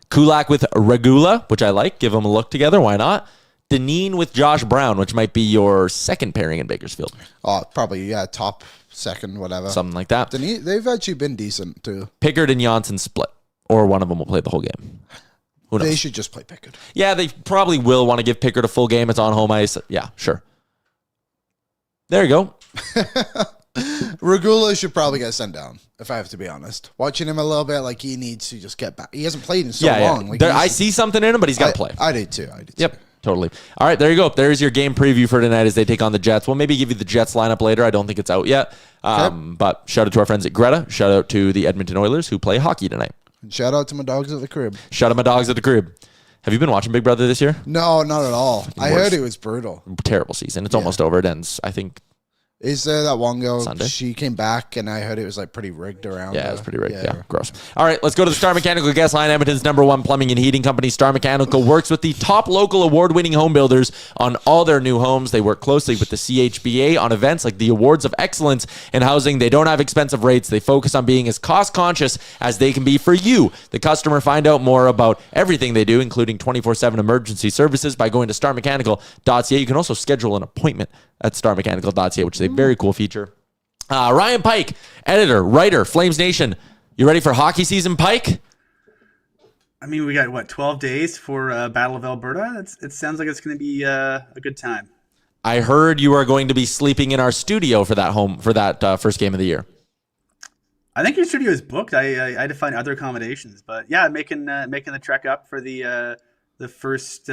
Speaker 2: Kulak with Regula, which I like. Give them a look together. Why not? Deneen with Josh Brown, which might be your second pairing in Bakersfield.
Speaker 3: Oh, probably, top second, whatever.
Speaker 2: Something like that.
Speaker 3: Deneen, they've actually been decent too.
Speaker 2: Pickard and Janssen split. Or one of them will play the whole game. Who knows?
Speaker 3: They should just play Pickard.
Speaker 2: Yeah, they probably will want to give Pickard a full game. It's on home ice. Yeah, sure. There you go.
Speaker 3: Regula should probably get sent down, if I have to be honest. Watching him a little bit, like he needs to just get back. He hasn't played in so long. Like,
Speaker 2: I see something in him, but he's got to play.
Speaker 3: I did too.
Speaker 2: Yep, totally. All right, there you go. There's your game preview for tonight as they take on the Jets. We'll maybe give you the Jets lineup later. I don't think it's out yet. But shout out to our friends at Greta. Shout out to the Edmonton Oilers who play hockey tonight.
Speaker 3: Shout out to my dogs at the crib.
Speaker 2: Shout out my dogs at the crib. Have you been watching Big Brother this year?
Speaker 3: No, not at all. I heard it was brutal.
Speaker 2: Terrible season. It's almost over. It ends, I think.
Speaker 3: Is there that one girl?
Speaker 2: Sunday?
Speaker 3: She came back, and I heard it was like pretty rigged around.
Speaker 2: Yeah,
Speaker 3: her.
Speaker 2: it was pretty rigged. Yeah, gross. All right, let's go to the Star Mechanical Guest Line, Edmonton's #1 plumbing and heating company. Star Mechanical works with the top local award-winning home builders on all their new homes. They work closely with the CHBA on events like the Awards of Excellence in Housing. They don't have expensive rates. They focus on being as cost-conscious as they can be for you, the customer. Find out more about everything they do, including 24/7 emergency services, by going to starmechanical.ca. You can also schedule an appointment at starmechanical.ca, which is a very cool feature. Ryan Pike, editor, writer, Flames Nation. You ready for hockey season, Pike?
Speaker 6: I mean, we got, 12 days for Battle of Alberta? It sounds like it's going to be a good time.
Speaker 2: I heard you are going to be sleeping in our studio for that first game of the year.
Speaker 6: I think your studio is booked. I had to find other accommodations. But yeah, making the trek up for the first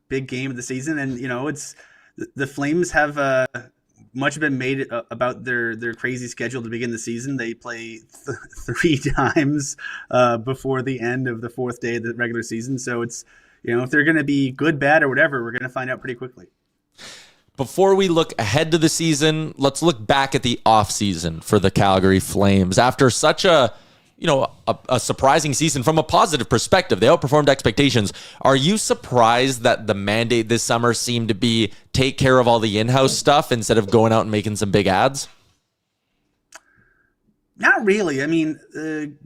Speaker 6: big game of the season. And, it's the Flames have much been made about their crazy schedule to begin the season. They play 3 times before the end of the 4th day of the regular season. So it's, if they're going to be good, bad, or whatever, we're going to find out pretty quickly.
Speaker 2: Before we look ahead to the season, let's look back at the offseason for the Calgary Flames. After such a surprising season from a positive perspective, they outperformed expectations. Are you surprised that the mandate this summer seemed to be take care of all the in-house stuff instead of going out and making some big ads?
Speaker 6: Not really. I mean,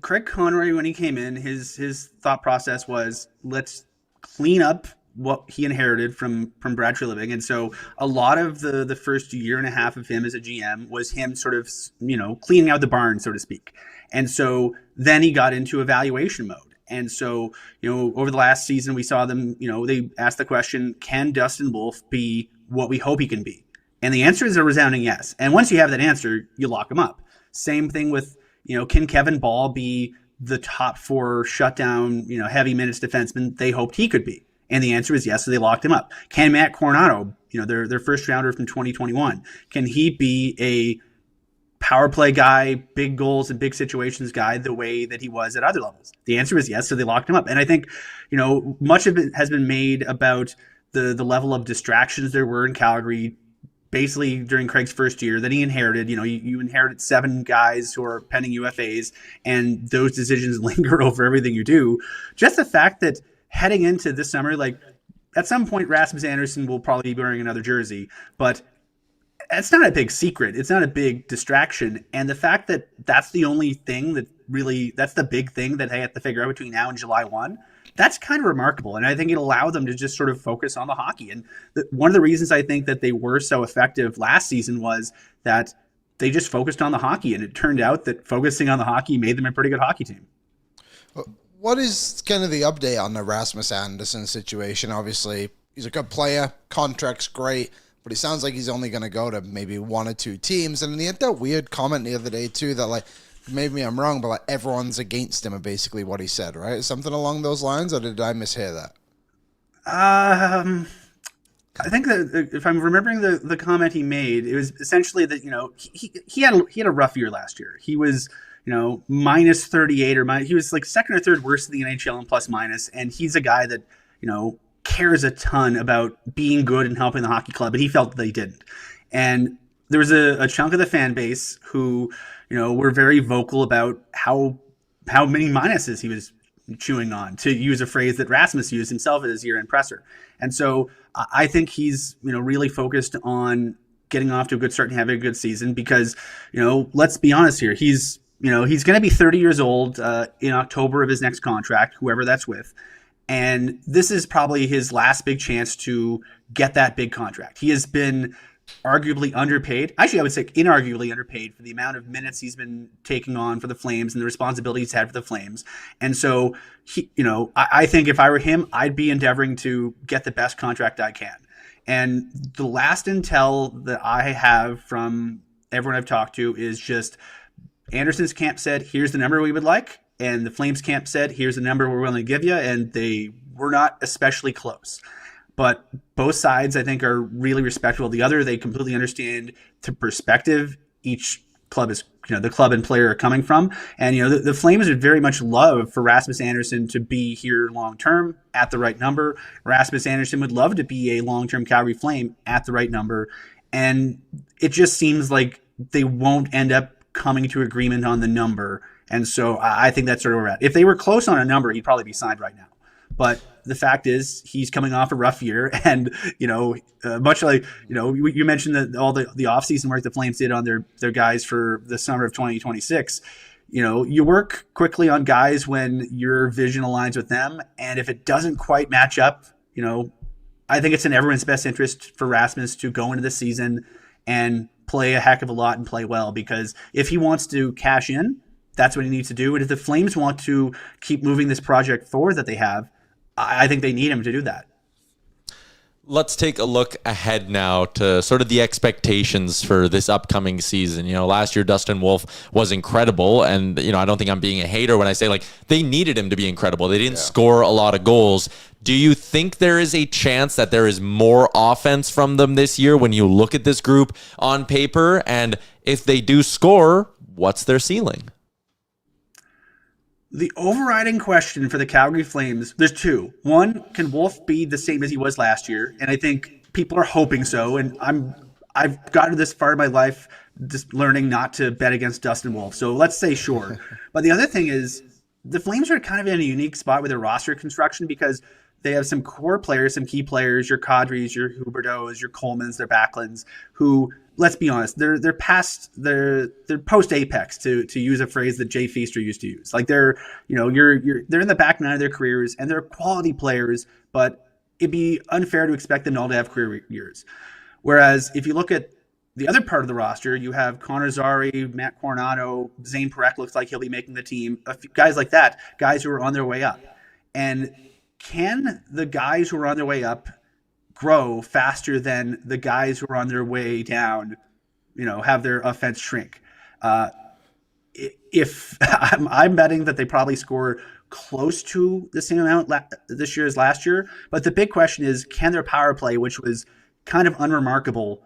Speaker 6: Craig Conroy, when he came in, his thought process was, let's clean up what he inherited from Brad Treliving. And so a lot of the first year and a half of him as a GM was him sort of, cleaning out the barn, so to speak. And so then he got into evaluation mode. And so, over the last season, we saw them, they asked the question, can Dustin Wolf be what we hope he can be? And the answer is a resounding yes. And once you have that answer, you lock him up. Same thing with, can Kevin Ball be the top 4 shutdown, heavy minutes defenseman they hoped he could be? And the answer is yes, so they locked him up. Can Matt Coronado, their first rounder from 2021, can he be a power play guy, big goals and big situations guy the way that he was at other levels? The answer is yes, so they locked him up. And I think, much of it has been made about the level of distractions there were in Calgary, basically during Craig's first year that he inherited. You inherited 7 guys who are pending UFAs, and those decisions linger over everything you do. Just the fact that heading into this summer, like at some point, Rasmus Anderson will probably be wearing another jersey, but it's not a big secret. It's not a big distraction. And the fact that that's the only thing that's the big thing that they have to figure out between now and July 1, that's kind of remarkable. And I think it allowed them to just sort of focus on the hockey. And one of the reasons I think that they were so effective last season was that they just focused on the hockey. And it turned out that focusing on the hockey made them a pretty good hockey team.
Speaker 3: What is kind of the update on the Rasmus Anderson situation? Obviously, he's a good player. Contract's great. But it sounds like he's only going to go to maybe 1 or 2 teams. And he had that weird comment the other day, too, that, maybe I'm wrong, but, everyone's against him, are basically what he said, right? Something along those lines, or did I mishear that?
Speaker 6: I think that if I'm remembering the comment he made, it was essentially that, he had a rough year last year. He was, minus 38 he was second or third worst in the NHL in plus minus. And he's a guy that, cares a ton about being good and helping the hockey club, but he felt that he didn't. And there was a chunk of the fan base who, were very vocal about how many minuses he was chewing on, to use a phrase that Rasmus used himself at his year-end presser. And so I think he's, really focused on getting off to a good start and having a good season because, let's be honest here. He's going to be 30 years old in October of his next contract, whoever that's with. And this is probably his last big chance to get that big contract. He has been arguably underpaid. Actually, I would say inarguably underpaid for the amount of minutes he's been taking on for the Flames and the responsibility he's had for the Flames. And so, I think if I were him, I'd be endeavoring to get the best contract I can. And the last intel that I have from everyone I've talked to is just Anderson's camp said, here's the number we would like. And the Flames camp said, here's the number we're willing to give you. And they were not especially close. But both sides, I think, are really respectful of the other. They completely understand the perspective each club is, the club and player are coming from. And, the Flames would very much love for Rasmus Andersson to be here long-term at the right number. Rasmus Andersson would love to be a long-term Calgary Flame at the right number. And it just seems like they won't end up coming to agreement on the number. And so I think that's sort of where we're at. If they were close on a number, he'd probably be signed right now. But the fact is, he's coming off a rough year, and much like you mentioned all the offseason work the Flames did on their guys for the summer of 2026. You work quickly on guys when your vision aligns with them, and if it doesn't quite match up, I think it's in everyone's best interest for Rasmus to go into the season and play a heck of a lot and play well, because if he wants to cash in, that's what he needs to do. And if the Flames want to keep moving this project forward that they have, I think they need him to do that.
Speaker 2: Let's take a look ahead now to sort of the expectations for this upcoming season. Last year Dustin Wolf was incredible, and I don't think I'm being a hater when I say they needed him to be incredible. They didn't score a lot of goals. Do you think there is a chance that there is more offense from them this year when you look at this group on paper? And if they do score, what's their ceiling?
Speaker 6: The overriding question for the Calgary Flames, there's two. One, can Wolf be the same as he was last year? And I think people are hoping so. And I've gotten this far in my life just learning not to bet against Dustin Wolf. So let's say sure. But the other thing is, the Flames are kind of in a unique spot with their roster construction because they have some core players, some key players, your Kadris, your Huberdeaus, your Colemans, their Backlunds, who, let's be honest, they're past they're post apex, to use a phrase that Jay Feaster used to use. They're they're in the back nine of their careers and they're quality players, but it'd be unfair to expect them all to have career years. Whereas if you look at the other part of the roster, you have Connor Zary, Matt Coronado, Zane Parekh looks like he'll be making the team. Guys like that, guys who are on their way up. And can the guys who are on their way up grow faster than the guys who are on their way down, have their offense shrink? If I'm betting that they probably score close to the same amount this year as last year. But the big question is, can their power play, which was kind of unremarkable,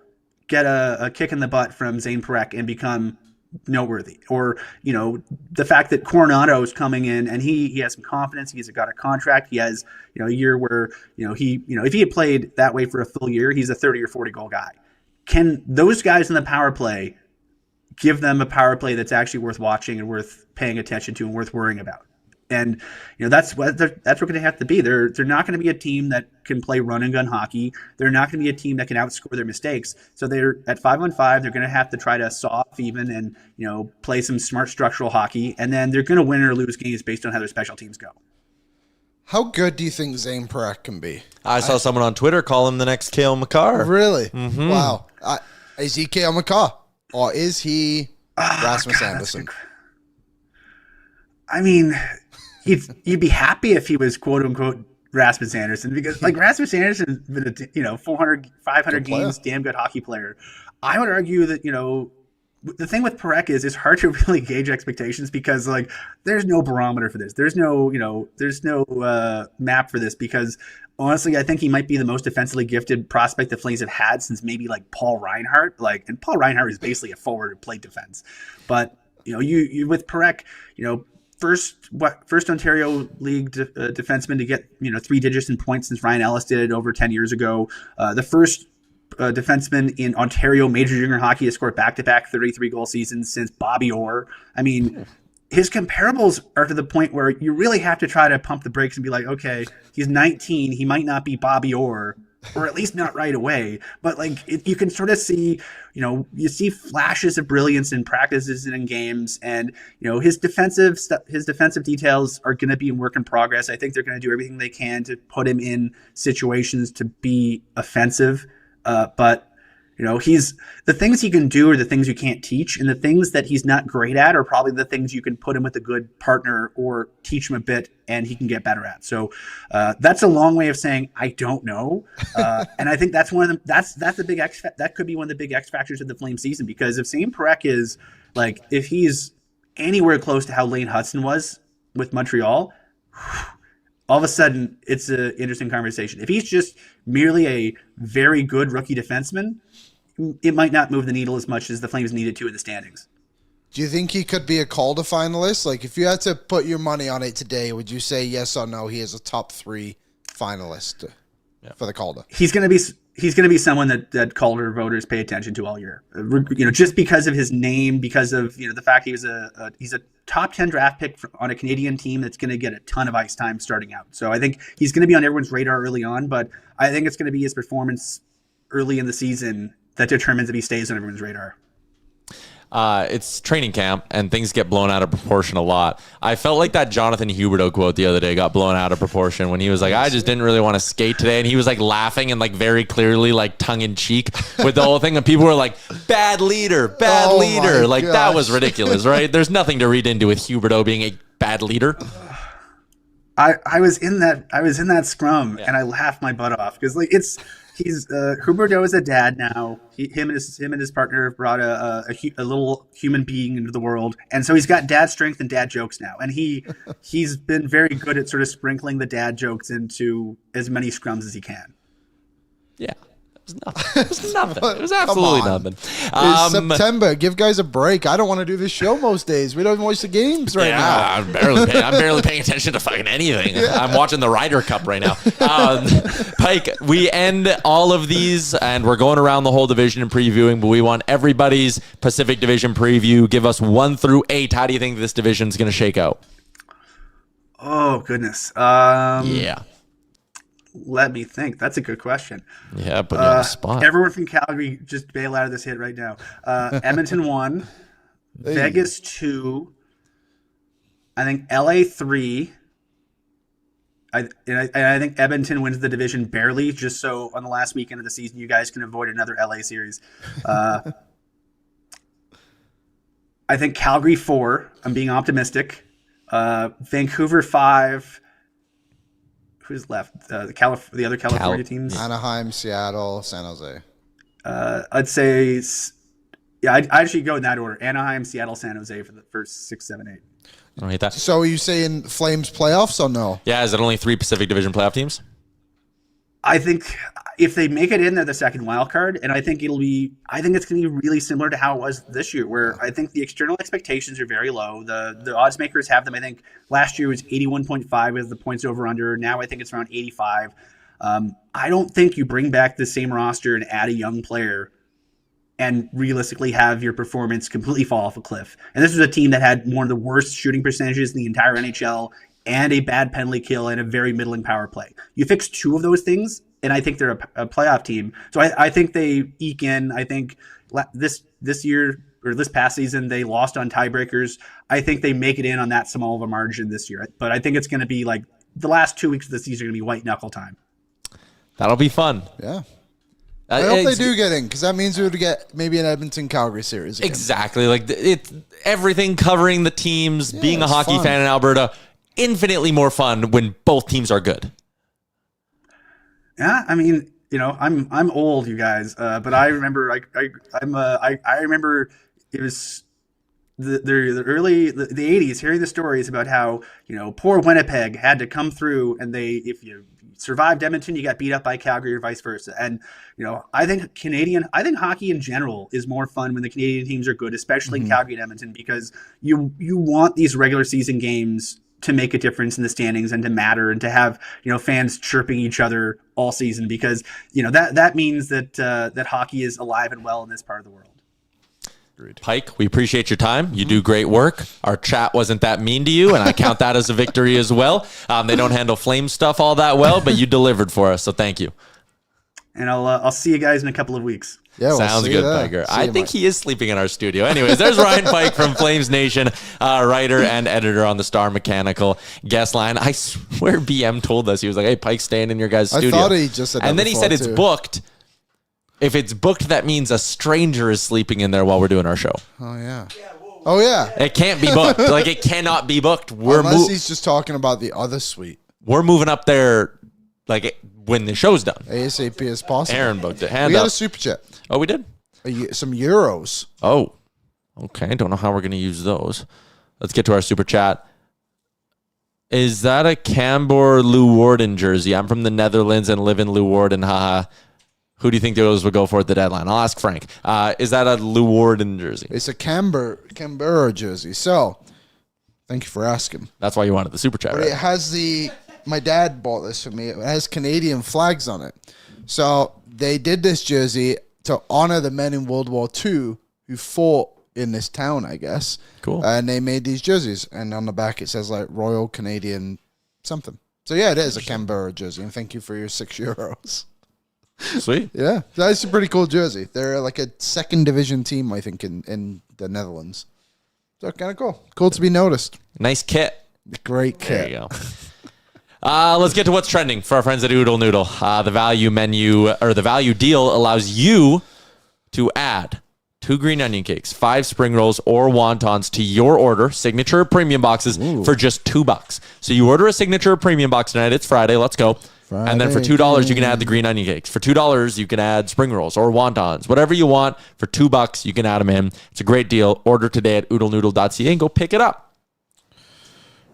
Speaker 6: get a kick in the butt from Zane Parekh and become noteworthy? Or, the fact that Coronado is coming in and he has some confidence, he's got a contract, he has, a year where, if he had played that way for a full year, he's a 30 or 40 goal guy. Can those guys in the power play give them a power play that's actually worth watching and worth paying attention to and worth worrying about? And that's what going to have to be. They're not going to be a team that can play run and gun hockey. They're not going to be a team that can outscore their mistakes. So they're at 5-on-5. They're going to have to try to saw off even and play some smart structural hockey. And then they're going to win or lose games based on how their special teams go.
Speaker 3: How good do you think Zane Parekh can be?
Speaker 2: I saw someone on Twitter call him the next Cale Makar.
Speaker 3: Really? Mm-hmm. Wow. Is he Cale Makar or is he Rasmus Andersson?
Speaker 6: I mean, you'd be happy if he was quote unquote Rasmus Andersson, because Rasmus Andersson has been 400, 500 games, damn good hockey player. I would argue that, the thing with Parekh is it's hard to really gauge expectations because there's no barometer for this. There's no map for this because honestly, I think he might be the most defensively gifted prospect the Flames have had since maybe Paul Reinhart. And Paul Reinhart is basically a forward who played defense. But you with Parekh, first Ontario League defenseman to get 3 digits in points since Ryan Ellis did it over 10 years ago. The first defenseman in Ontario Major Junior Hockey to score back-to-back 33-goal seasons since Bobby Orr. I mean, his comparables are to the point where you really have to try to pump the brakes and be like, okay, he's 19. He might not be Bobby Orr, or at least not right away. But you can sort of see, you see flashes of brilliance in practices and in games, and his defensive details are going to be a work in progress. I think they're going to do everything they can to put him in situations to be offensive. But he's the things he can do are the things you can't teach, and the things that he's not great at are probably the things you can put him with a good partner or teach him a bit and he can get better at. So that's a long way of saying I don't know, and I think that's one of them. That's the big that could be one of the big X factors of the Flame season, because if Sam Perek is if he's anywhere close to how Lane Hudson was with Montreal, all of a sudden it's an interesting conversation. If he's just merely a very good rookie defenseman, it might not move the needle as much as the Flames needed to in the standings.
Speaker 3: Do you think he could be a Calder finalist? If you had to put your money on it today, would you say yes or no? He is a top 3 finalist for the Calder.
Speaker 6: He's going to be someone that Calder voters pay attention to all year. Just because of his name, because of the fact he's a top 10 draft pick on a Canadian team that's going to get a ton of ice time starting out. So I think he's going to be on everyone's radar early on, but I think it's going to be his performance early in the season that determines if he stays on everyone's radar.
Speaker 2: It's training camp and things get blown out of proportion a lot. I felt like that Jonathan Huberdeau quote the other day got blown out of proportion when he was like, I just didn't really want to skate today. And he was laughing and very clearly tongue in cheek with the whole thing. And people were like, bad leader. That was ridiculous, right? There's nothing to read into with Huberdeau being a bad leader.
Speaker 6: I was in that scrum and I laughed my butt off because he's Huberdeau is a dad now. Him and his partner have brought a little human being into the world, and so he's got dad strength and dad jokes now. And he's been very good at sort of sprinkling the dad jokes into as many scrums as he can.
Speaker 2: Yeah. It was nothing. It was absolutely nothing.
Speaker 3: It's September. Give guys a break. I don't want to do this show most days. We don't even watch the games right now.
Speaker 2: I'm barely paying attention to fucking anything. Yeah. I'm watching the Ryder Cup right now. Pike, we end all of these, and we're going around the whole division and previewing, but we want everybody's Pacific Division preview. Give us 1 through 8. How do you think this division's going to shake out?
Speaker 6: Oh, goodness.
Speaker 2: Yeah.
Speaker 6: Let me think. That's a good question.
Speaker 2: Yeah, put you on the spot.
Speaker 6: Everyone from Calgary, just bail out of this hit right now. Edmonton 1, Vegas 2, I think LA 3. I think Edmonton wins the division barely, just so on the last weekend of the season you guys can avoid another LA series. I think Calgary 4. I'm being optimistic. Vancouver 5. Who's left? The other California teams?
Speaker 3: Anaheim, Seattle, San Jose.
Speaker 6: I'd say, I'd actually go in that order. Anaheim, Seattle, San Jose for the first 6, 7, 8.
Speaker 2: I don't hate that.
Speaker 3: So are you saying Flames playoffs or no?
Speaker 2: Yeah, is it only 3 Pacific Division playoff teams?
Speaker 6: I think if they make it in, they're the second wild card, and I think it's going to be really similar to how it was this year, where I think the external expectations are very low. The odds makers have them. I think last year was 81.5 as the points over under. Now I think it's around 85. I don't think you bring back the same roster and add a young player and realistically have your performance completely fall off a cliff. And this was a team that had one of the worst shooting percentages in the entire NHL and a bad penalty kill and a very middling power play. You fix 2 of those things, and I think they're a playoff team. So I think they eke in. I think this year or this past season they lost on tiebreakers. I think they make it in on that small of a margin this year. But I think it's going to be the last 2 weeks of the season are going to be white knuckle time.
Speaker 2: That'll be fun.
Speaker 3: Yeah. I hope they do get in, because that means we would get maybe an Edmonton-Calgary series again.
Speaker 2: Exactly. It's everything covering the teams, being a hockey fan in Alberta. Infinitely more fun when both teams are good.
Speaker 6: Yeah, I mean, I'm old, you guys, but I remember I remember it was the early the 80s, hearing the stories about how poor Winnipeg had to come through, and if you survived Edmonton, you got beat up by Calgary or vice versa. And I think hockey in general is more fun when the Canadian teams are good, especially Calgary and Edmonton, because you want these regular season games to make a difference in the standings and to matter and to have, fans chirping each other all season, because, that means that that hockey is alive and well in this part of the world.
Speaker 2: Pike, we appreciate your time. You do great work. Our chat wasn't that mean to you, and I count that as a victory as well. They don't handle flame stuff all that well, but you delivered for us, so thank you.
Speaker 6: And I'll see you guys in a couple of weeks.
Speaker 3: Yeah, we'll
Speaker 2: Sounds good, Piker. I think he is sleeping in our studio. Anyways, there's Ryan Pike from Flamesnation, writer and editor on the Star Mechanical guest line. I swear BM told us, he was like, hey, Pike's staying in your guys' studio.
Speaker 3: I thought he just said that.
Speaker 2: And then he said it's booked. If it's booked, that means a stranger is sleeping in there while we're doing our show.
Speaker 3: Oh, yeah. Oh, yeah.
Speaker 2: It can't be booked. Like, it cannot be booked.
Speaker 3: Unless he's just talking about the other suite.
Speaker 2: We're moving up there, like, when the show's done.
Speaker 3: ASAP as possible.
Speaker 2: Aaron booked it.
Speaker 3: We
Speaker 2: Hand
Speaker 3: got
Speaker 2: up.
Speaker 3: a super chat.
Speaker 2: Oh, we did?
Speaker 3: Some euros.
Speaker 2: Oh, okay. Don't know how we're going to use those. Let's get to our super chat. Is that a Cambor Leeuwarden jersey? I'm from the Netherlands and live in Leeuwarden. Haha. Who do you think the Oilers would go for at the deadline? I'll ask Frank. Is that a Leeuwarden jersey?
Speaker 3: It's a Canberra jersey. So, thank you for asking.
Speaker 2: That's why you wanted the super chat,
Speaker 3: But
Speaker 2: right?
Speaker 3: it has my dad bought this for me. It has Canadian flags on it. So, they did this jersey to honor the men in World War II who fought in this town, I guess.
Speaker 2: Cool.
Speaker 3: And they made these jerseys. And on the back, it says like Royal Canadian something. So, yeah, it is a Canberra jersey. And thank you for your €6.
Speaker 2: Sweet.
Speaker 3: Yeah, that's a pretty cool jersey. They're like a second division team, I think, in the Netherlands. So kind of cool. Cool to be noticed.
Speaker 2: Nice kit.
Speaker 3: Great
Speaker 2: There
Speaker 3: kit.
Speaker 2: you go. Let's get to what's trending for our friends at Oodle Noodle. The value menu, or the value deal, allows you to add 2 green onion cakes, 5 spring rolls, or wontons to your order, signature or premium boxes, for just $2. So you order a signature or premium box tonight. It's Friday. Let's go. And then for $2, you can add the green onion cakes. For $2, you can add spring rolls or wontons. Whatever you want, for $2, you can add them in. It's a great deal. Order today at oodlenoodle.ca and go pick it up.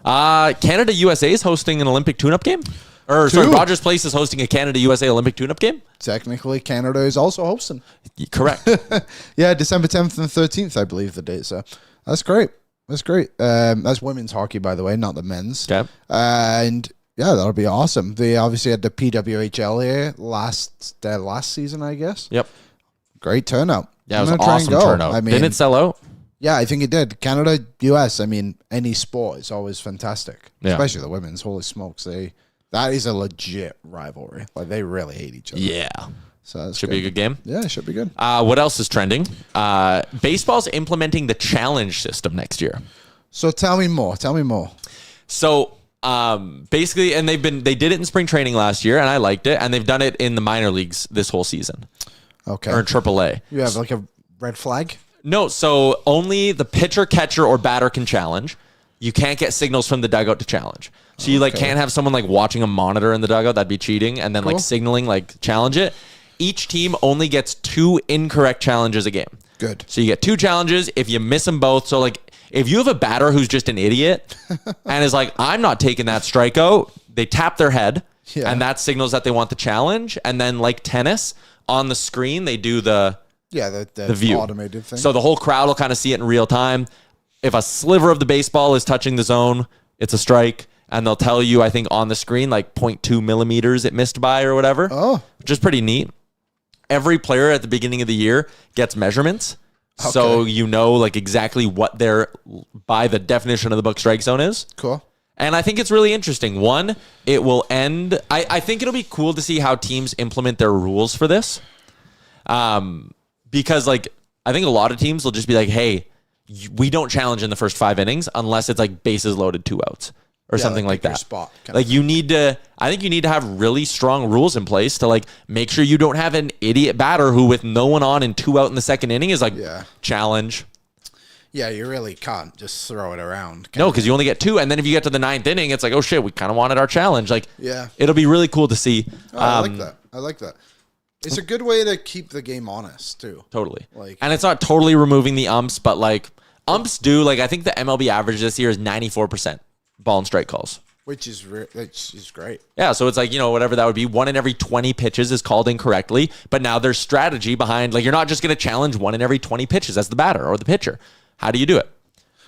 Speaker 2: Canada USA is hosting an Olympic tune-up game. Rogers Place is hosting a Canada USA Olympic tune-up game.
Speaker 3: Technically, Canada is also hosting.
Speaker 2: Correct.
Speaker 3: Yeah, December 10th and 13th, I believe the date. So that's great. That's great. That's women's hockey, by the way, not the men's.
Speaker 2: Okay.
Speaker 3: And yeah, that'll be awesome. They obviously had the PWHL here last season, I guess.
Speaker 2: Yep.
Speaker 3: Great turnout.
Speaker 2: Yeah, it was
Speaker 3: I'm
Speaker 2: an
Speaker 3: gonna try and
Speaker 2: awesome
Speaker 3: go.
Speaker 2: turnout.
Speaker 3: I mean,
Speaker 2: Didn't it sell out?
Speaker 3: yeah, I think it did. Canada, US. I mean, any sport is always fantastic,
Speaker 2: Yeah.
Speaker 3: especially the women's. Holy smokes, that is a legit rivalry. Like they really hate each other.
Speaker 2: Yeah.
Speaker 3: So that's
Speaker 2: Should be a good game.
Speaker 3: Yeah, it should be good.
Speaker 2: What else is trending? Baseball's implementing the challenge system next year.
Speaker 3: So tell me more.
Speaker 2: So basically, and they did it in spring training last year, and I liked it, and they've done it in the minor leagues this whole season.
Speaker 3: Okay.
Speaker 2: Or in AAA.
Speaker 3: You have like a red flag?
Speaker 2: No, so only the pitcher, catcher, or batter can challenge. You can't get signals from the dugout to challenge. So you can't have someone like watching a monitor in the dugout. That'd be cheating. And then like signaling, like challenge it. Each team only gets 2 incorrect challenges a game.
Speaker 3: Good.
Speaker 2: So you get 2 challenges. If you miss them both, so like if you have a batter who's just an idiot and is like, I'm not taking that strikeout, they tap their head and that signals that they want the challenge. And then like tennis, on the screen, they do the view.
Speaker 3: Automated thing.
Speaker 2: So the whole crowd will kind of see it in real time. If a sliver of the baseball is touching the zone, it's a strike. And they'll tell you, I think, on the screen, like 0.2 millimeters it missed by or whatever.
Speaker 3: Oh.
Speaker 2: Which is pretty neat. Every player at the beginning of the year gets measurements. Okay. So you know like exactly what their, by the definition of the book, strike zone is.
Speaker 3: Cool.
Speaker 2: And I think it's really interesting. One, it will end. I think it'll be cool to see how teams implement their rules for this. Because like, I think a lot of teams will just be like, hey, we don't challenge in the first 5 innings unless it's like bases loaded, 2 outs. Or something like that.
Speaker 3: Spot,
Speaker 2: like you need to, I think you need to have really strong rules in place to like make sure you don't have an idiot batter who with no one on and 2 out in the second inning is like challenge.
Speaker 3: Yeah, you really can't just throw it around.
Speaker 2: No, because you only get 2. And then if you get to the 9th inning, it's like, oh shit, we kind of wanted our challenge. Like, it'll be really cool to see.
Speaker 3: I like that. It's a good way to keep the game honest too.
Speaker 2: Totally. And it's not totally removing the umps, but like umps do, like I think the MLB average this year is 94%. Ball and strike calls.
Speaker 3: Which is great.
Speaker 2: Yeah, so it's like, whatever that would be, 1 in every 20 pitches is called incorrectly, but now there's strategy behind, like you're not just going to challenge 1 in every 20 pitches as the batter or the pitcher. How do you do it?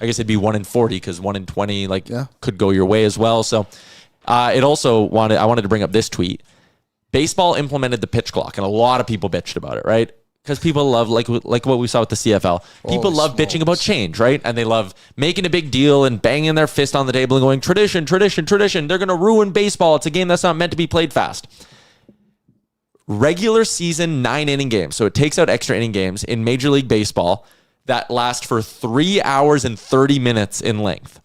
Speaker 2: I guess it'd be 1 in 40 because 1 in 20 could go your way as well. So I wanted to bring up this tweet. Baseball implemented the pitch clock, and a lot of people bitched about it, right? Because people love, like what we saw with the CFL, people love bitching about change, right? And they love making a big deal and banging their fist on the table and going, tradition, tradition, tradition. They're going to ruin baseball. It's a game that's not meant to be played fast. Regular season 9-inning games, so it takes out extra inning games in Major League Baseball that last for 3 hours and 30 minutes in length.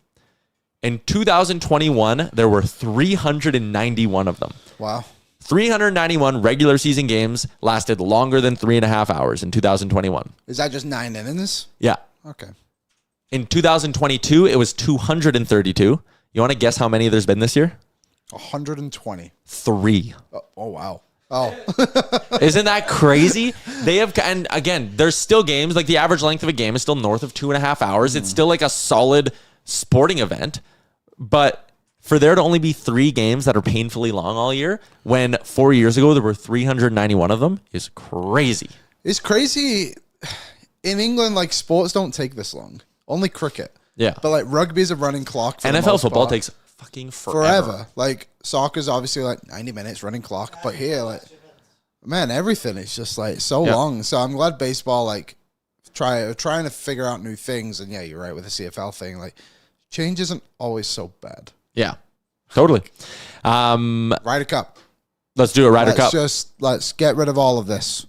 Speaker 2: In 2021, there were 391 of them.
Speaker 3: Wow.
Speaker 2: 391 regular season games lasted longer than 3.5 hours in 2021.
Speaker 3: Is that just 9 innings?
Speaker 2: Yeah.
Speaker 3: Okay.
Speaker 2: In 2022, it was 232. You want to guess how many there's been this year?
Speaker 3: 120.
Speaker 2: 3.
Speaker 3: Oh wow. Oh.
Speaker 2: Isn't that crazy? They have, and again, there's still games, like the average length of a game is still north of 2.5 hours. It's still like a solid sporting event, but for there to only be 3 games that are painfully long all year, when 4 years ago there were 391 of them, is crazy.
Speaker 3: It's crazy. In England, like, sports don't take this long. Only cricket.
Speaker 2: Yeah.
Speaker 3: But like rugby is a running clock. For the
Speaker 2: NFL
Speaker 3: most
Speaker 2: football
Speaker 3: part.
Speaker 2: takes fucking forever.
Speaker 3: Like soccer's obviously like 90 minutes running clock, but here, like, man, everything is just like so long. So I'm glad baseball trying to figure out new things. And yeah, you're right with the CFL thing. Like, change isn't always so bad.
Speaker 2: Yeah, totally.
Speaker 3: Ryder Cup.
Speaker 2: Let's do a Ryder Cup.
Speaker 3: Let's get rid of all of this.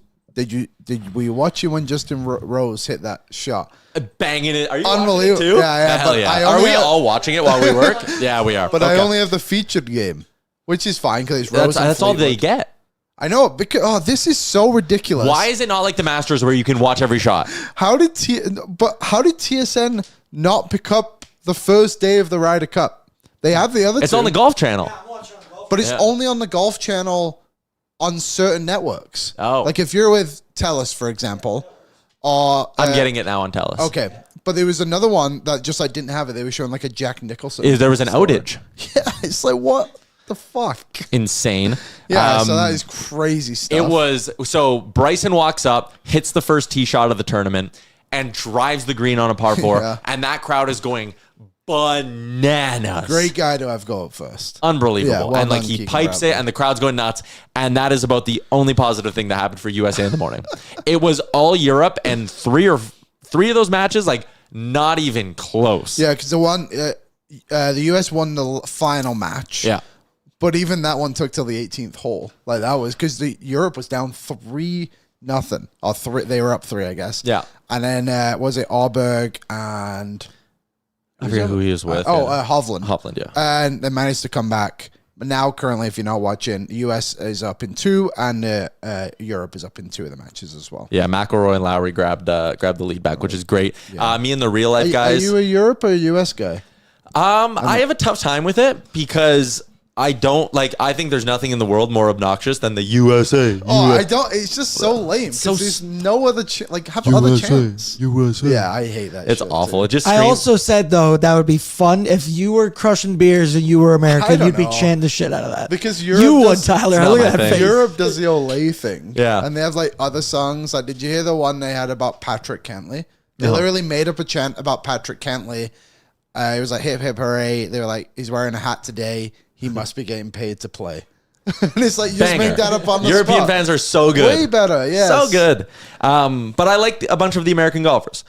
Speaker 3: Were you watching when Justin Rose hit that shot?
Speaker 2: Banging it. Are you
Speaker 3: Unbelievable.
Speaker 2: watching it too?
Speaker 3: Yeah.
Speaker 2: Hell yeah. Are we all watching it while we work? Yeah, we are.
Speaker 3: But I only have the featured game, which is fine because it's Rose.
Speaker 2: That's all they get.
Speaker 3: I know, because this is so ridiculous.
Speaker 2: Why is it not like the Masters where you can watch every shot?
Speaker 3: How did TSN not pick up the first day of the Ryder Cup? They have the other
Speaker 2: It's
Speaker 3: two.
Speaker 2: on the Golf Channel.
Speaker 3: But it's only on the Golf Channel on certain networks.
Speaker 2: Oh.
Speaker 3: Like if you're with TELUS, for example, or...
Speaker 2: I'm getting it now on TELUS.
Speaker 3: Okay. But there was another one that just like didn't have it. They were showing like a Jack Nicholson.
Speaker 2: There was an
Speaker 3: story.
Speaker 2: outage.
Speaker 3: Yeah, it's like, what the fuck?
Speaker 2: Insane.
Speaker 3: Yeah, so that is crazy stuff.
Speaker 2: It was, so Bryson walks up, hits the first tee shot of the tournament, and drives the green on a par 4,
Speaker 3: Yeah.
Speaker 2: and that crowd is going bananas.
Speaker 3: Great guy to have go up first.
Speaker 2: Unbelievable.
Speaker 3: Yeah, well
Speaker 2: and like
Speaker 3: done,
Speaker 2: he
Speaker 3: Keegan
Speaker 2: pipes
Speaker 3: Bradley.
Speaker 2: it and the crowd's going nuts. And that is about the only positive thing that happened for USA in the morning. It was all Europe and three of those matches, like not even close.
Speaker 3: Yeah, because the US won the final match.
Speaker 2: Yeah.
Speaker 3: But even that one took till the 18th hole. Like that was because Europe was down 3-0 or 3. They were up 3, I guess.
Speaker 2: Yeah.
Speaker 3: And then was it Arberg and
Speaker 2: I forget who he was with.
Speaker 3: Hovland.
Speaker 2: Hovland, yeah.
Speaker 3: And they managed to come back. But now, currently, if you're not watching, the US is up in 2, and Europe is up in 2 of the matches as well.
Speaker 2: Yeah, McElroy and Lowry grabbed the lead back, which is great.
Speaker 3: Yeah.
Speaker 2: Me and the real life guys.
Speaker 3: Are you a Europe or a US guy?
Speaker 2: I have a tough time with it because I don't like. I think there's nothing in the world more obnoxious than the USA.
Speaker 3: Oh, I don't. It's just so lame.
Speaker 2: So
Speaker 3: There's no other have other chance.
Speaker 2: USA.
Speaker 3: Yeah, I hate that.
Speaker 2: It's
Speaker 3: shit,
Speaker 2: awful.
Speaker 3: too.
Speaker 2: It just.
Speaker 5: I
Speaker 2: Screams,
Speaker 5: also said, though, that would be fun if you were crushing beers and you were
Speaker 3: I
Speaker 5: American.
Speaker 3: don't
Speaker 5: You'd be
Speaker 3: know.
Speaker 5: chanting the shit out of that.
Speaker 3: Because Europe
Speaker 5: you would,
Speaker 3: does-
Speaker 5: Tyler.
Speaker 2: It's not
Speaker 5: Look
Speaker 2: my
Speaker 5: at that
Speaker 2: thing.
Speaker 5: face.
Speaker 3: Europe does the Olay thing.
Speaker 2: Yeah.
Speaker 3: And they have like other songs. Like, did you hear the one they had about Patrick Cantley? They literally made up a chant about Patrick Cantley. It was like, hip, hip, hooray. They were like, he's wearing a hat today. He must be getting paid to play. And it's like, you just
Speaker 2: banger.
Speaker 3: make that up on the
Speaker 2: European
Speaker 3: spot.
Speaker 2: fans are so good.
Speaker 3: Way better, yes.
Speaker 2: So good. But I like a bunch of the American golfers.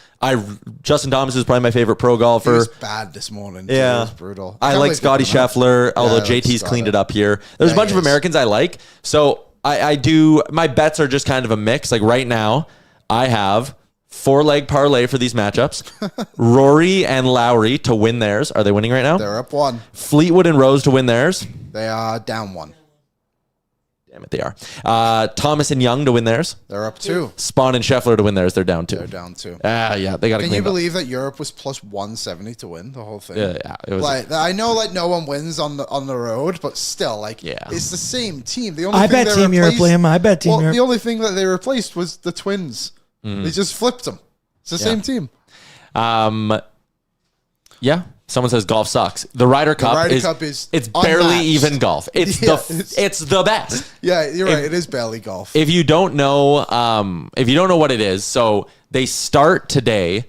Speaker 2: Justin Thomas is probably my favorite pro
Speaker 3: He
Speaker 2: golfer.
Speaker 3: was bad this morning. Too.
Speaker 2: Yeah.
Speaker 3: It was brutal.
Speaker 2: I
Speaker 3: can't
Speaker 2: like
Speaker 3: believe
Speaker 2: Scotty
Speaker 3: he won.
Speaker 2: Scheffler, although
Speaker 3: Yeah, I like
Speaker 2: JT's
Speaker 3: Scotty.
Speaker 2: cleaned it up here. There's a bunch
Speaker 3: he
Speaker 2: of
Speaker 3: is.
Speaker 2: Americans I like. So I do, my bets are just kind of a mix. Like right now, I have 4-leg parlay for these matchups. Rory and Lowry to win theirs. Are they winning right now?
Speaker 3: They're up 1.
Speaker 2: Fleetwood and Rose to win theirs.
Speaker 3: They are down 1.
Speaker 2: Damn it, they are. Thomas and Young to win theirs.
Speaker 3: They're up 2.
Speaker 2: Spawn and Scheffler to win theirs. They're down 2.
Speaker 3: They're down 2.
Speaker 2: Yeah, they got to
Speaker 3: Can
Speaker 2: clean
Speaker 3: you
Speaker 2: up.
Speaker 3: believe that Europe was plus 170 to win the whole thing?
Speaker 2: Yeah, it was.
Speaker 3: Like, I know, like, no one wins on the road, but still, like,
Speaker 2: Yeah.
Speaker 3: it's the same team. The only
Speaker 5: I
Speaker 3: thing
Speaker 5: bet
Speaker 3: they
Speaker 5: Team Europe,
Speaker 3: replaced-
Speaker 5: Liam. I bet Team
Speaker 3: well,
Speaker 5: Europe.
Speaker 3: the only thing that they replaced was the Twins.
Speaker 2: Mm-hmm.
Speaker 3: They just flipped them. It's the same team.
Speaker 2: Yeah. Someone says golf sucks. The Ryder Cup
Speaker 3: Ryder Cup is
Speaker 2: it's barely
Speaker 3: unmatched.
Speaker 2: even golf. It's
Speaker 3: Yeah,
Speaker 2: it's the best.
Speaker 3: Yeah, you're right. It is barely golf.
Speaker 2: If you don't know what it is, so they start today.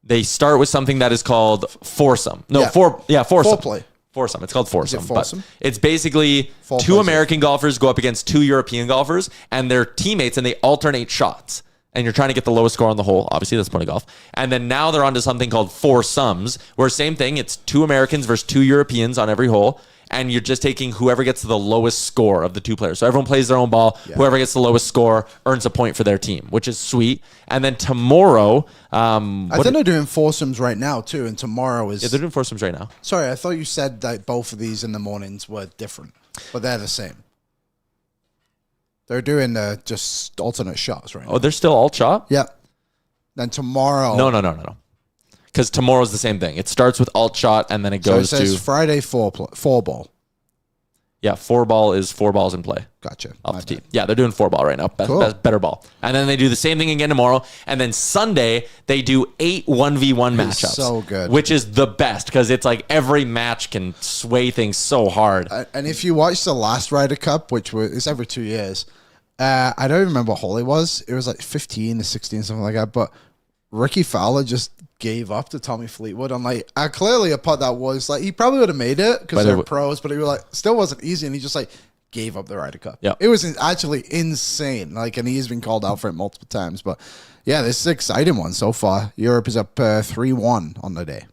Speaker 2: They start with something that is called foursome. No,
Speaker 3: Yeah.
Speaker 2: foursome.
Speaker 3: Foreplay.
Speaker 2: Foursome. It's called foursome.
Speaker 3: foursome?
Speaker 2: But it's basically
Speaker 3: Four
Speaker 2: two
Speaker 3: plays.
Speaker 2: American golfers go up against two European golfers and their teammates, and they alternate shots. And you're trying to get the lowest score on the hole. Obviously, that's the point of golf. And then now they're onto something called foursomes, where same thing. It's two Americans versus two Europeans on every hole. And you're just taking whoever gets the lowest score of the two players. So everyone plays their own ball. Yeah. Whoever gets the lowest score earns a point for their team, which is sweet. And then tomorrow...
Speaker 3: I think they're doing foursomes right now, too. And tomorrow is...
Speaker 2: Yeah, they're doing foursomes right now.
Speaker 3: Sorry, I thought you said that both of these in the mornings were different. But they're the same. They're doing just alternate shots right now.
Speaker 2: Oh, they're still alt shot?
Speaker 3: Yeah. Then tomorrow...
Speaker 2: No. Because tomorrow's the same thing. It starts with alt shot and then it goes
Speaker 3: so it says
Speaker 2: to...
Speaker 3: Friday four ball.
Speaker 2: Yeah, 4-ball is 4 balls in play.
Speaker 3: Gotcha.
Speaker 2: Off the tee. Yeah, they're doing 4-ball right now. Better ball. And then they do the same thing again tomorrow. And then Sunday, they do 8 1v1 matchups.
Speaker 3: So good.
Speaker 2: Which is the best because it's like every match can sway things so hard.
Speaker 3: And if you watch the last Ryder Cup, it's every 2 years, I don't even remember what hole it was. It was like 15 or 16, something like that. But Ricky Fowler just gave up to Tommy Fleetwood. I'm like, clearly a putt that was like, he probably would have made it because they're pros, but he was like, still wasn't easy. And he just like gave up the Ryder Cup.
Speaker 2: Yeah.
Speaker 3: It was actually insane. Like, and he's been called out for it multiple times. But yeah, this is an exciting one so far. Europe is up 3-1 on the day.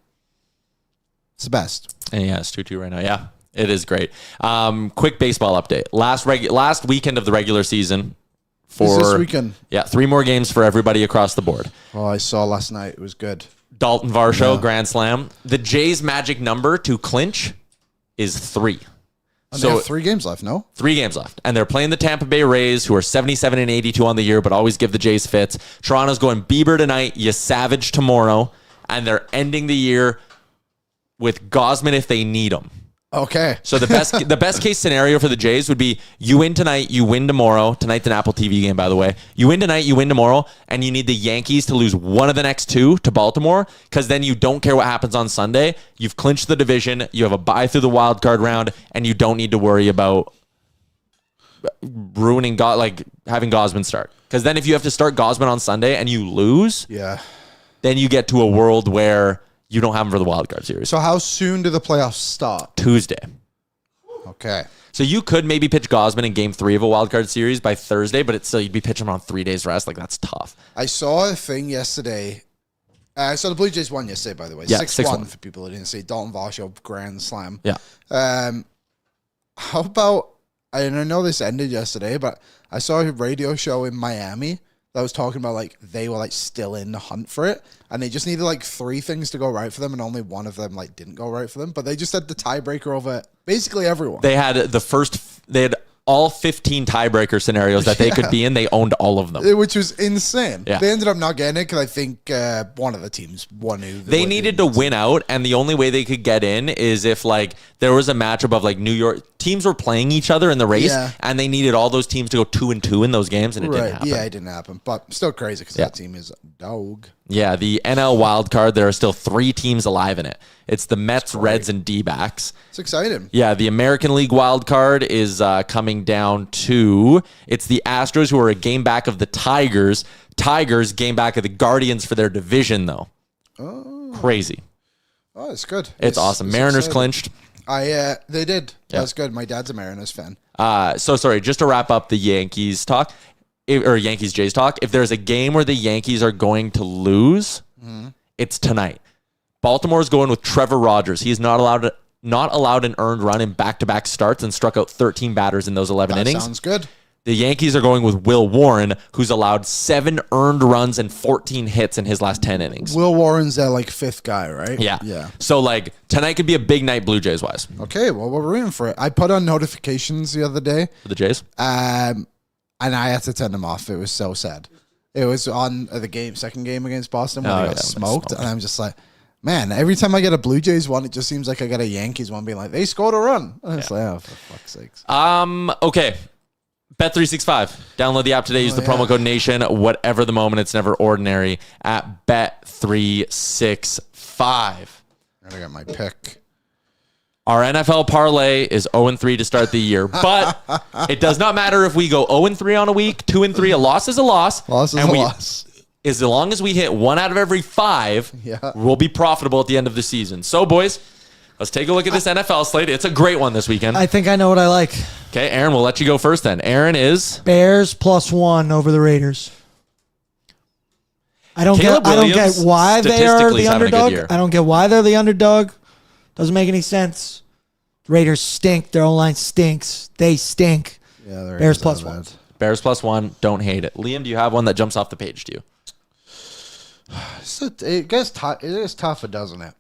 Speaker 3: It's the best.
Speaker 2: And yeah, it's 2-2 right now. Yeah, it is great. Quick baseball update. Last weekend of the regular season.
Speaker 3: Is this weekend?
Speaker 2: Yeah, 3 more games for everybody across the board.
Speaker 3: Oh, I saw last night. It was good.
Speaker 2: Dalton Varsho, Grand Slam. The Jays' magic number to clinch is 3.
Speaker 3: And they have 3 games left, no?
Speaker 2: 3 games left. And they're playing the Tampa Bay Rays, who are 77 and 82 on the year, but always give the Jays fits. Toronto's going Bieber tonight, you Savage tomorrow. And they're ending the year with Gausman if they need him.
Speaker 3: Okay.
Speaker 2: So the best case scenario for the Jays would be you win tonight, you win tomorrow. Tonight's an Apple TV game, by the way. You win tonight, you win tomorrow, and you need the Yankees to lose one of the next 2 to Baltimore because then you don't care what happens on Sunday. You've clinched the division. You have a bye through the wild card round, and you don't need to worry about ruining having Gausman start. Because then if you have to start Gausman on Sunday and you lose, then you get to a world where you don't have him for the wild card series.
Speaker 3: So how soon do the playoffs start?
Speaker 2: Tuesday.
Speaker 3: Okay.
Speaker 2: So you could maybe pitch Gausman in game 3 of a wild card series by Thursday, but it's still you'd be pitching him on 3 days rest. Like that's tough.
Speaker 3: I saw a thing yesterday. So the Blue Jays won yesterday, by the way.
Speaker 2: Yeah,
Speaker 3: 6-1 for people who didn't see. Dalton Varsho, Grand Slam.
Speaker 2: Yeah.
Speaker 3: How about, and I know this ended yesterday, but I saw a radio show in Miami that was talking about like they were like still in the hunt for it, and they just needed like 3 things to go right for them, and only one of them like didn't go right for them. But they just had the tiebreaker over basically everyone.
Speaker 2: They had they had all 15 tiebreaker scenarios that they could be in. They owned all of them,
Speaker 3: which was insane.
Speaker 2: Yeah.
Speaker 3: They ended up not getting it because I think one of the teams won.
Speaker 2: They needed to win out, and the only way they could get in is if like there was a matchup of like New York teams were playing each other in the race, and they needed all those teams to go 2-2 in those games, and it didn't happen.
Speaker 3: Yeah, it didn't happen, but still crazy because that team is a dog.
Speaker 2: Yeah, the NL wild card, there are still 3 teams alive in it. It's the Mets, Reds, and D-backs.
Speaker 3: It's exciting.
Speaker 2: Yeah, the American League wild card is coming down to, it's the Astros who are a game back of the Tigers. Tigers game back of the Guardians for their division, though. Oh. Crazy.
Speaker 3: Oh, it's good.
Speaker 2: It's awesome. Mariners
Speaker 3: exciting.
Speaker 2: clinched.
Speaker 3: They did.
Speaker 2: Yeah.
Speaker 3: That's good. My dad's a Mariners fan.
Speaker 2: So sorry, just to wrap up the Yankees talk, or Yankees-Jays talk, if there's a game where the Yankees are going to lose, it's tonight. Baltimore's going with Trevor Rogers. He is not allowed an earned run in back-to-back starts and struck out 13 batters in those 11 innings.
Speaker 3: Sounds good.
Speaker 2: The Yankees are going with Will Warren, who's allowed 7 earned runs and 14 hits in his last 10 innings.
Speaker 3: Will Warren's their like 5th guy, right?
Speaker 2: Yeah. So like tonight could be a big night Blue Jays wise.
Speaker 3: Okay, well we're rooting for it. I put on notifications the other day.
Speaker 2: For the Jays?
Speaker 3: And I had to turn them off. It was so sad. It was on the second game against Boston when they got smoked, and I'm just like, man, every time I get a Blue Jays one, it just seems like I get a Yankees one being like, they scored a run. And it's like, oh, for fuck's sakes.
Speaker 2: Okay. Bet365. Download the app today. Use the promo code NATION. Whatever the moment, it's never ordinary at Bet365.
Speaker 3: I got my pick.
Speaker 2: Our NFL parlay is 0-3 to start the year, but it does not matter if we go 0-3 on a week, 2-3. A loss is a loss.
Speaker 3: Loss is a loss.
Speaker 2: as long as we hit 1 out of every 5, we'll be profitable at the end of the season. So, boys, let's take a look at this NFL slate. It's a great one this weekend.
Speaker 5: I think I know what I like.
Speaker 2: Okay, Aaron, we'll let you go first then. Aaron is
Speaker 5: Bears +1 over the Raiders. I don't get why they are the underdog. I don't get why they're the underdog. Doesn't make any sense. Raiders stink. Their O-line stinks. They stink.
Speaker 3: Yeah,
Speaker 5: Bears +1.
Speaker 2: Bears +1. Don't hate it. Liam, do you have one that jumps off the page to you?
Speaker 3: It gets tough. It is tougher, doesn't it?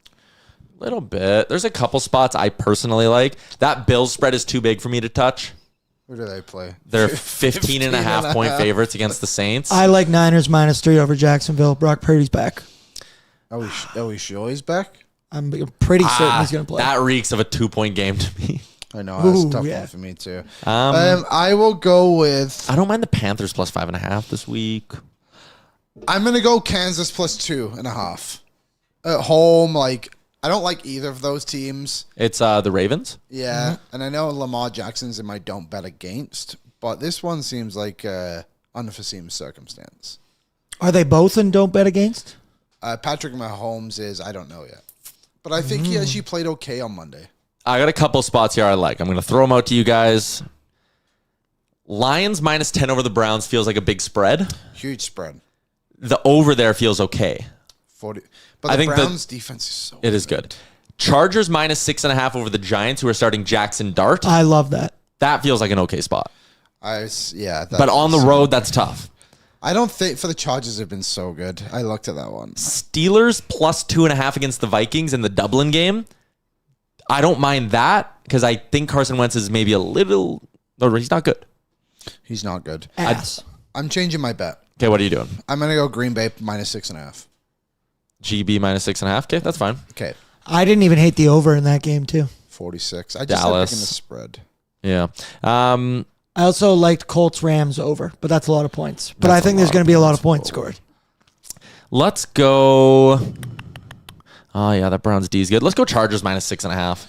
Speaker 2: A little bit. There's a couple spots I personally like. That Bills spread is too big for me to touch.
Speaker 3: Who do they play?
Speaker 2: They're 15.5 point favorites against the Saints.
Speaker 5: I like Niners -3 over Jacksonville. Brock Purdy's back.
Speaker 3: Are we sure he's back?
Speaker 5: I'm pretty certain he's going to play.
Speaker 2: That reeks of a 2-point game to me.
Speaker 3: I know. That's a tough one for me, too.
Speaker 2: I
Speaker 3: I will go with...
Speaker 2: don't mind the Panthers +5.5 this week.
Speaker 3: I'm going to go Kansas +2.5. At home, I don't like either of those teams.
Speaker 2: It's the Ravens.
Speaker 3: Yeah, and I know Lamar Jackson's in my don't bet against, but this one seems like unforeseen circumstance.
Speaker 5: Are they both in don't bet against?
Speaker 3: Patrick Mahomes is, I don't know yet. But I think he actually played okay on Monday.
Speaker 2: I got a couple spots here I like. I'm going to throw them out to you guys. Lions -10 over the Browns feels like a big spread.
Speaker 3: Huge spread.
Speaker 2: The over there feels okay.
Speaker 3: 40. But
Speaker 2: I
Speaker 3: the
Speaker 2: think
Speaker 3: Browns' defense is so
Speaker 2: It is good. Chargers -6.5 over the Giants, who are starting Jackson Dart.
Speaker 5: I love that.
Speaker 2: That feels like an okay spot.
Speaker 3: But
Speaker 2: on the road, that's tough.
Speaker 3: I don't think for the Chargers have been so good. I looked at that one.
Speaker 2: Steelers +2.5 against the Vikings in the Dublin game. I don't mind that because I think Carson Wentz is maybe a little... No, he's not good.
Speaker 3: He's not good.
Speaker 5: Ass.
Speaker 3: I'm changing my bet.
Speaker 2: Okay, what are you doing?
Speaker 3: I'm going to go Green Bay -6.5.
Speaker 2: GB -6.5. Okay, that's fine.
Speaker 3: Okay.
Speaker 5: I didn't even hate the over in that game, too.
Speaker 3: 46. I just
Speaker 2: Dallas.
Speaker 3: had picking the spread.
Speaker 2: Yeah.
Speaker 5: I also liked Colts-Rams over, but that's a lot of points. But I think there's going to be a lot of points scored.
Speaker 2: Let's go... Oh, yeah, that Browns D is good. Let's go Chargers -6.5.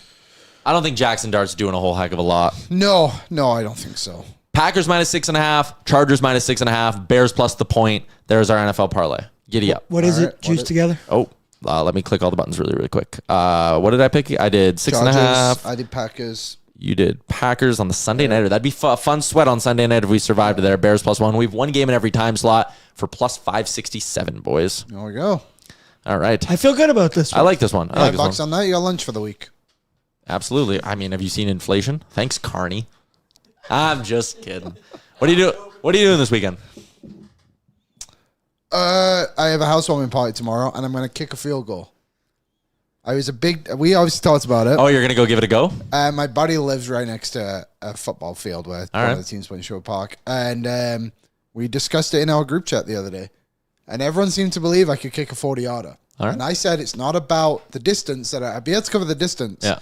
Speaker 2: I don't think Jackson Dart's doing a whole heck of a lot.
Speaker 3: No, I don't think so.
Speaker 2: Packers -6.5. Chargers -6.5. Bears plus the point. There's our NFL parlay. Giddy up.
Speaker 5: What is it? Juice together?
Speaker 2: Oh, let me click all the buttons really quick. What did I pick? I did 6.5.
Speaker 3: Chargers, I did Packers.
Speaker 2: You did Packers on the Sunday nighter. That'd be a fun sweat on Sunday night if we survived there. Bears +1. We've one game in every time slot for +567, boys.
Speaker 3: There we go.
Speaker 2: All right.
Speaker 5: I feel good about this one.
Speaker 2: I like this one. I like this
Speaker 3: $5
Speaker 2: one.
Speaker 3: on that. You got lunch for the week.
Speaker 2: Absolutely. I mean, have you seen inflation? Thanks, Carney. I'm just kidding. What are you doing this weekend?
Speaker 3: I have a housewarming party tomorrow, and I'm going to kick a field goal. We obviously talked about it.
Speaker 2: Oh, you're going to go give it a go?
Speaker 3: My buddy lives right next to a football field where one of the teams play in Sherwood Park. And we discussed it in our group chat the other day. And everyone seemed to believe I could kick a 40-yarder.
Speaker 2: Right.
Speaker 3: And I said it's not about the distance. I'd be able to cover the distance.
Speaker 2: Yeah.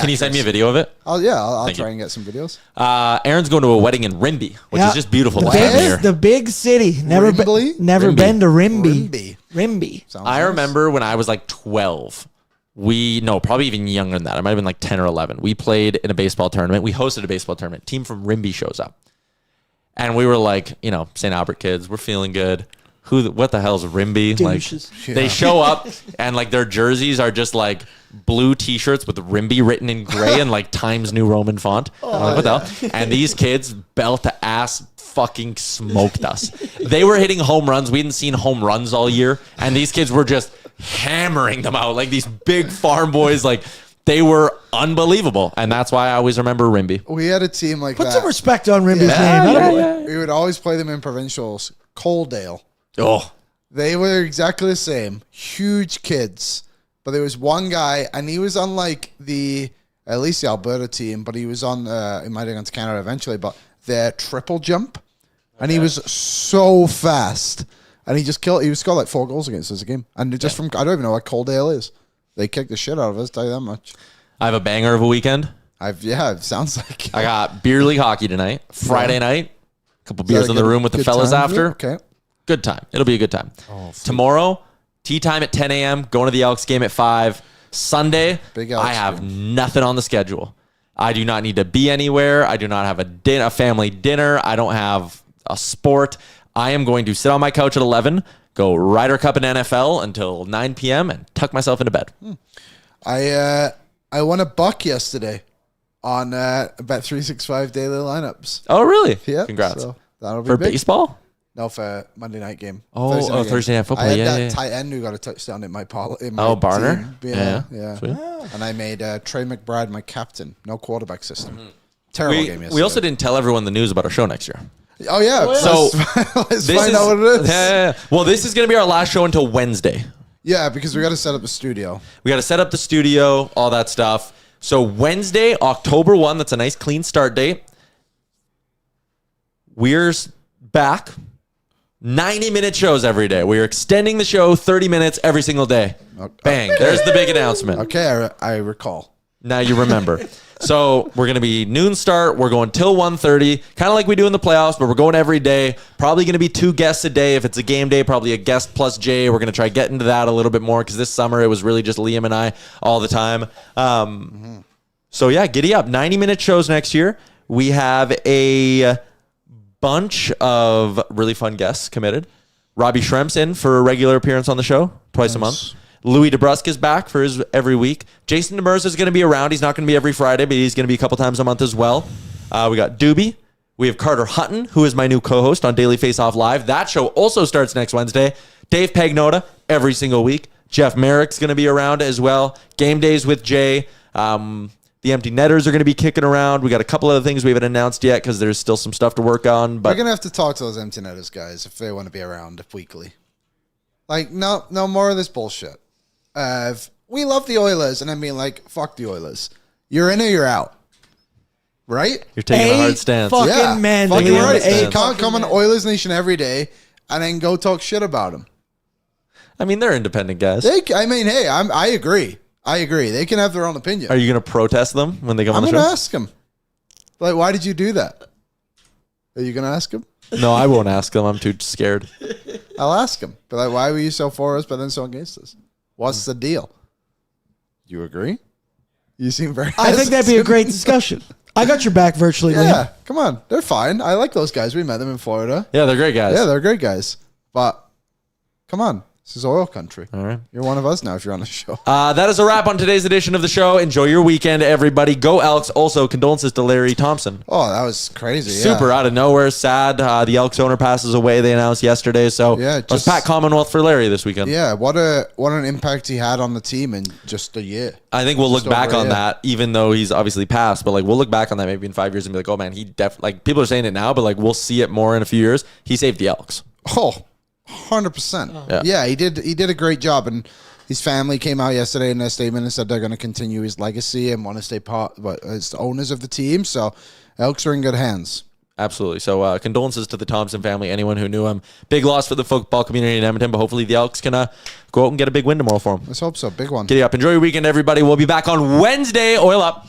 Speaker 2: Can you send me a video of it?
Speaker 3: I'll try and get some videos.
Speaker 2: Aaron's going to a wedding in Rimby, which is just beautiful.
Speaker 5: The big city. Never been to Rimby. Rimby.
Speaker 2: I remember when I was like 12. Probably even younger than that. I might have been like 10 or 11. We played in a baseball tournament. We hosted a baseball tournament. Team from Rimby shows up. And we were like, St. Albert kids. We're feeling good. What the hell is Rimby?
Speaker 5: Douches.
Speaker 2: They show up and like their jerseys are just like blue t-shirts with Rimby written in gray and like Times New Roman font. I'm like, what the hell? And these kids belt to ass fucking smoked us. They were hitting home runs. We hadn't seen home runs all year. And these kids were just hammering them out. Like these big farm boys, like they were unbelievable. And that's why I always remember Rimby.
Speaker 3: We had a team like
Speaker 5: Put
Speaker 3: that.
Speaker 5: some respect on Rimby's name.
Speaker 3: We would always play them in provincials. Coaldale.
Speaker 2: Oh,
Speaker 3: they were exactly the same. Huge kids. But there was one guy, and he was on like at least the Alberta team, but he was on, he might have gone to Canada eventually, but their triple jump. And he was so fast. And he scored like 4 goals against us a game. And just I don't even know what Coaldale is. They kicked the shit out of us, tell you that much.
Speaker 2: I have a banger of a weekend.
Speaker 3: It sounds like.
Speaker 2: I got beer league hockey tonight. Friday night. A couple beers in the room with the fellas after.
Speaker 3: Okay.
Speaker 2: Good time. It'll be a good time. Tomorrow, tea time at 10 a.m. Going to the Elks game at 5. Sunday,
Speaker 3: Big Elks
Speaker 2: I have
Speaker 3: game.
Speaker 2: nothing on the schedule. I do not need to be anywhere. I do not have a family dinner. I don't have a sport. I am going to sit on my couch at 11, go Ryder Cup and NFL until 9 p.m. and tuck myself into bed.
Speaker 3: I won $1 yesterday on about 365 daily lineups.
Speaker 2: Oh, really?
Speaker 3: Yeah.
Speaker 2: Congrats.
Speaker 3: So that'll be
Speaker 2: For
Speaker 3: big.
Speaker 2: baseball?
Speaker 3: No, for Monday night game.
Speaker 2: Thursday night football.
Speaker 3: I had
Speaker 2: Yeah,
Speaker 3: that
Speaker 2: yeah.
Speaker 3: tight end who got a touchdown in my
Speaker 2: Barner?
Speaker 3: team.
Speaker 2: Yeah.
Speaker 3: Yeah.
Speaker 2: Sweet.
Speaker 3: And I made Trey McBride my captain. No quarterback system. Terrible game yesterday.
Speaker 2: We also didn't tell everyone the news about our show next year.
Speaker 3: Oh, yeah.
Speaker 2: So
Speaker 3: let's find out what it is.
Speaker 2: Yeah. Well, this is going to be our last show until Wednesday.
Speaker 3: Yeah, because we got to set up a studio.
Speaker 2: We got to set up the studio, all that stuff. So Wednesday, October 1, that's a nice clean start date. We're back. 90-minute shows every day. We're extending the show 30 minutes every single day.
Speaker 3: Okay.
Speaker 2: Bang. There's the big announcement.
Speaker 3: Okay, I recall.
Speaker 2: Now you remember. So we're going to be noon start. We're going till 1:30, kind of like we do in the playoffs, but we're going every day. Probably going to be 2 guests a day. If it's a game day, probably a guest plus Jay. We're going to try get into that a little bit more because this summer it was really just Liam and I all the time. So yeah, giddy up. 90-minute shows next year. We have a bunch of really fun guests committed. Robbie Shremp's in for a regular appearance on the show twice a month. Louis DeBrusque is back for his every week. Jason Demers is going to be around. He's not going to be every Friday, but he's going to be a couple times a month as well. We got Doobie. We have Carter Hutton, who is my new co-host on Daily Face Off Live. That show also starts next Wednesday. Dave Pagnota every single week. Jeff Merrick's going to be around as well. Game days with Jay. The Empty Netters are going to be kicking around. We got a couple other things we haven't announced yet because there's still some stuff to work on. But
Speaker 3: we're going to have to talk to those Empty Netters guys if they want to be around weekly. Like, no more of this bullshit. We love the Oilers, and I mean, like, fuck the Oilers. You're in or you're out. Right?
Speaker 2: You're taking a hard stance.
Speaker 5: Fucking man.
Speaker 3: Fucking
Speaker 5: Liam.
Speaker 3: right.
Speaker 2: A
Speaker 3: You can't come on Oilers Nation every day and then go talk shit about them.
Speaker 2: I mean, they're independent guys.
Speaker 3: I agree. They can have their own opinion.
Speaker 2: Are you going to protest them when they come on
Speaker 3: I'm
Speaker 2: the
Speaker 3: going to
Speaker 2: show?
Speaker 3: ask them. Like, why did you do that? Are you going to ask them?
Speaker 2: No, I won't ask them. I'm too scared.
Speaker 3: I'll ask them. But like, why were you so for us but then so against us? What's the deal? You agree? You seem very
Speaker 5: I think that'd be a great discussion. I got your back virtually, Liam.
Speaker 3: Yeah, come on. They're fine. I like those guys. We met them in Florida.
Speaker 2: Yeah, they're great guys.
Speaker 3: Yeah, they're great guys. But come on. This is oil country.
Speaker 2: All right.
Speaker 3: You're one of us now if you're on the show.
Speaker 2: That is a wrap on today's edition of the show. Enjoy your weekend, everybody. Go Elks. Also, condolences to Larry Thompson.
Speaker 3: Oh, that was crazy.
Speaker 2: Super out of nowhere. Sad. The Elks owner passes away. They announced yesterday. So
Speaker 3: Yeah,
Speaker 2: let's
Speaker 3: just-
Speaker 2: pat Commonwealth for Larry this weekend.
Speaker 3: Yeah, what an impact he had on the team in just a year.
Speaker 2: I think we'll look
Speaker 3: Just
Speaker 2: back
Speaker 3: over a
Speaker 2: on
Speaker 3: year.
Speaker 2: that, even though he's obviously passed. But like, we'll look back on that maybe in 5 years and be like, oh man, he like people are saying it now, but like we'll see it more in a few years. He saved the Elks.
Speaker 3: Oh, 100%.
Speaker 2: Yeah.
Speaker 3: He did a great job, and his family came out yesterday in their statement and said they're going to continue his legacy and want to stay as the owners of the team. So Elks are in good hands.
Speaker 2: Absolutely. So condolences to the Thompson family, anyone who knew him. Big loss for the football community in Edmonton, but hopefully the Elks can go out and get a big win tomorrow for him.
Speaker 3: Let's hope so. Big one.
Speaker 2: Giddy up. Enjoy your weekend, everybody. We'll be back on Wednesday. Oil up.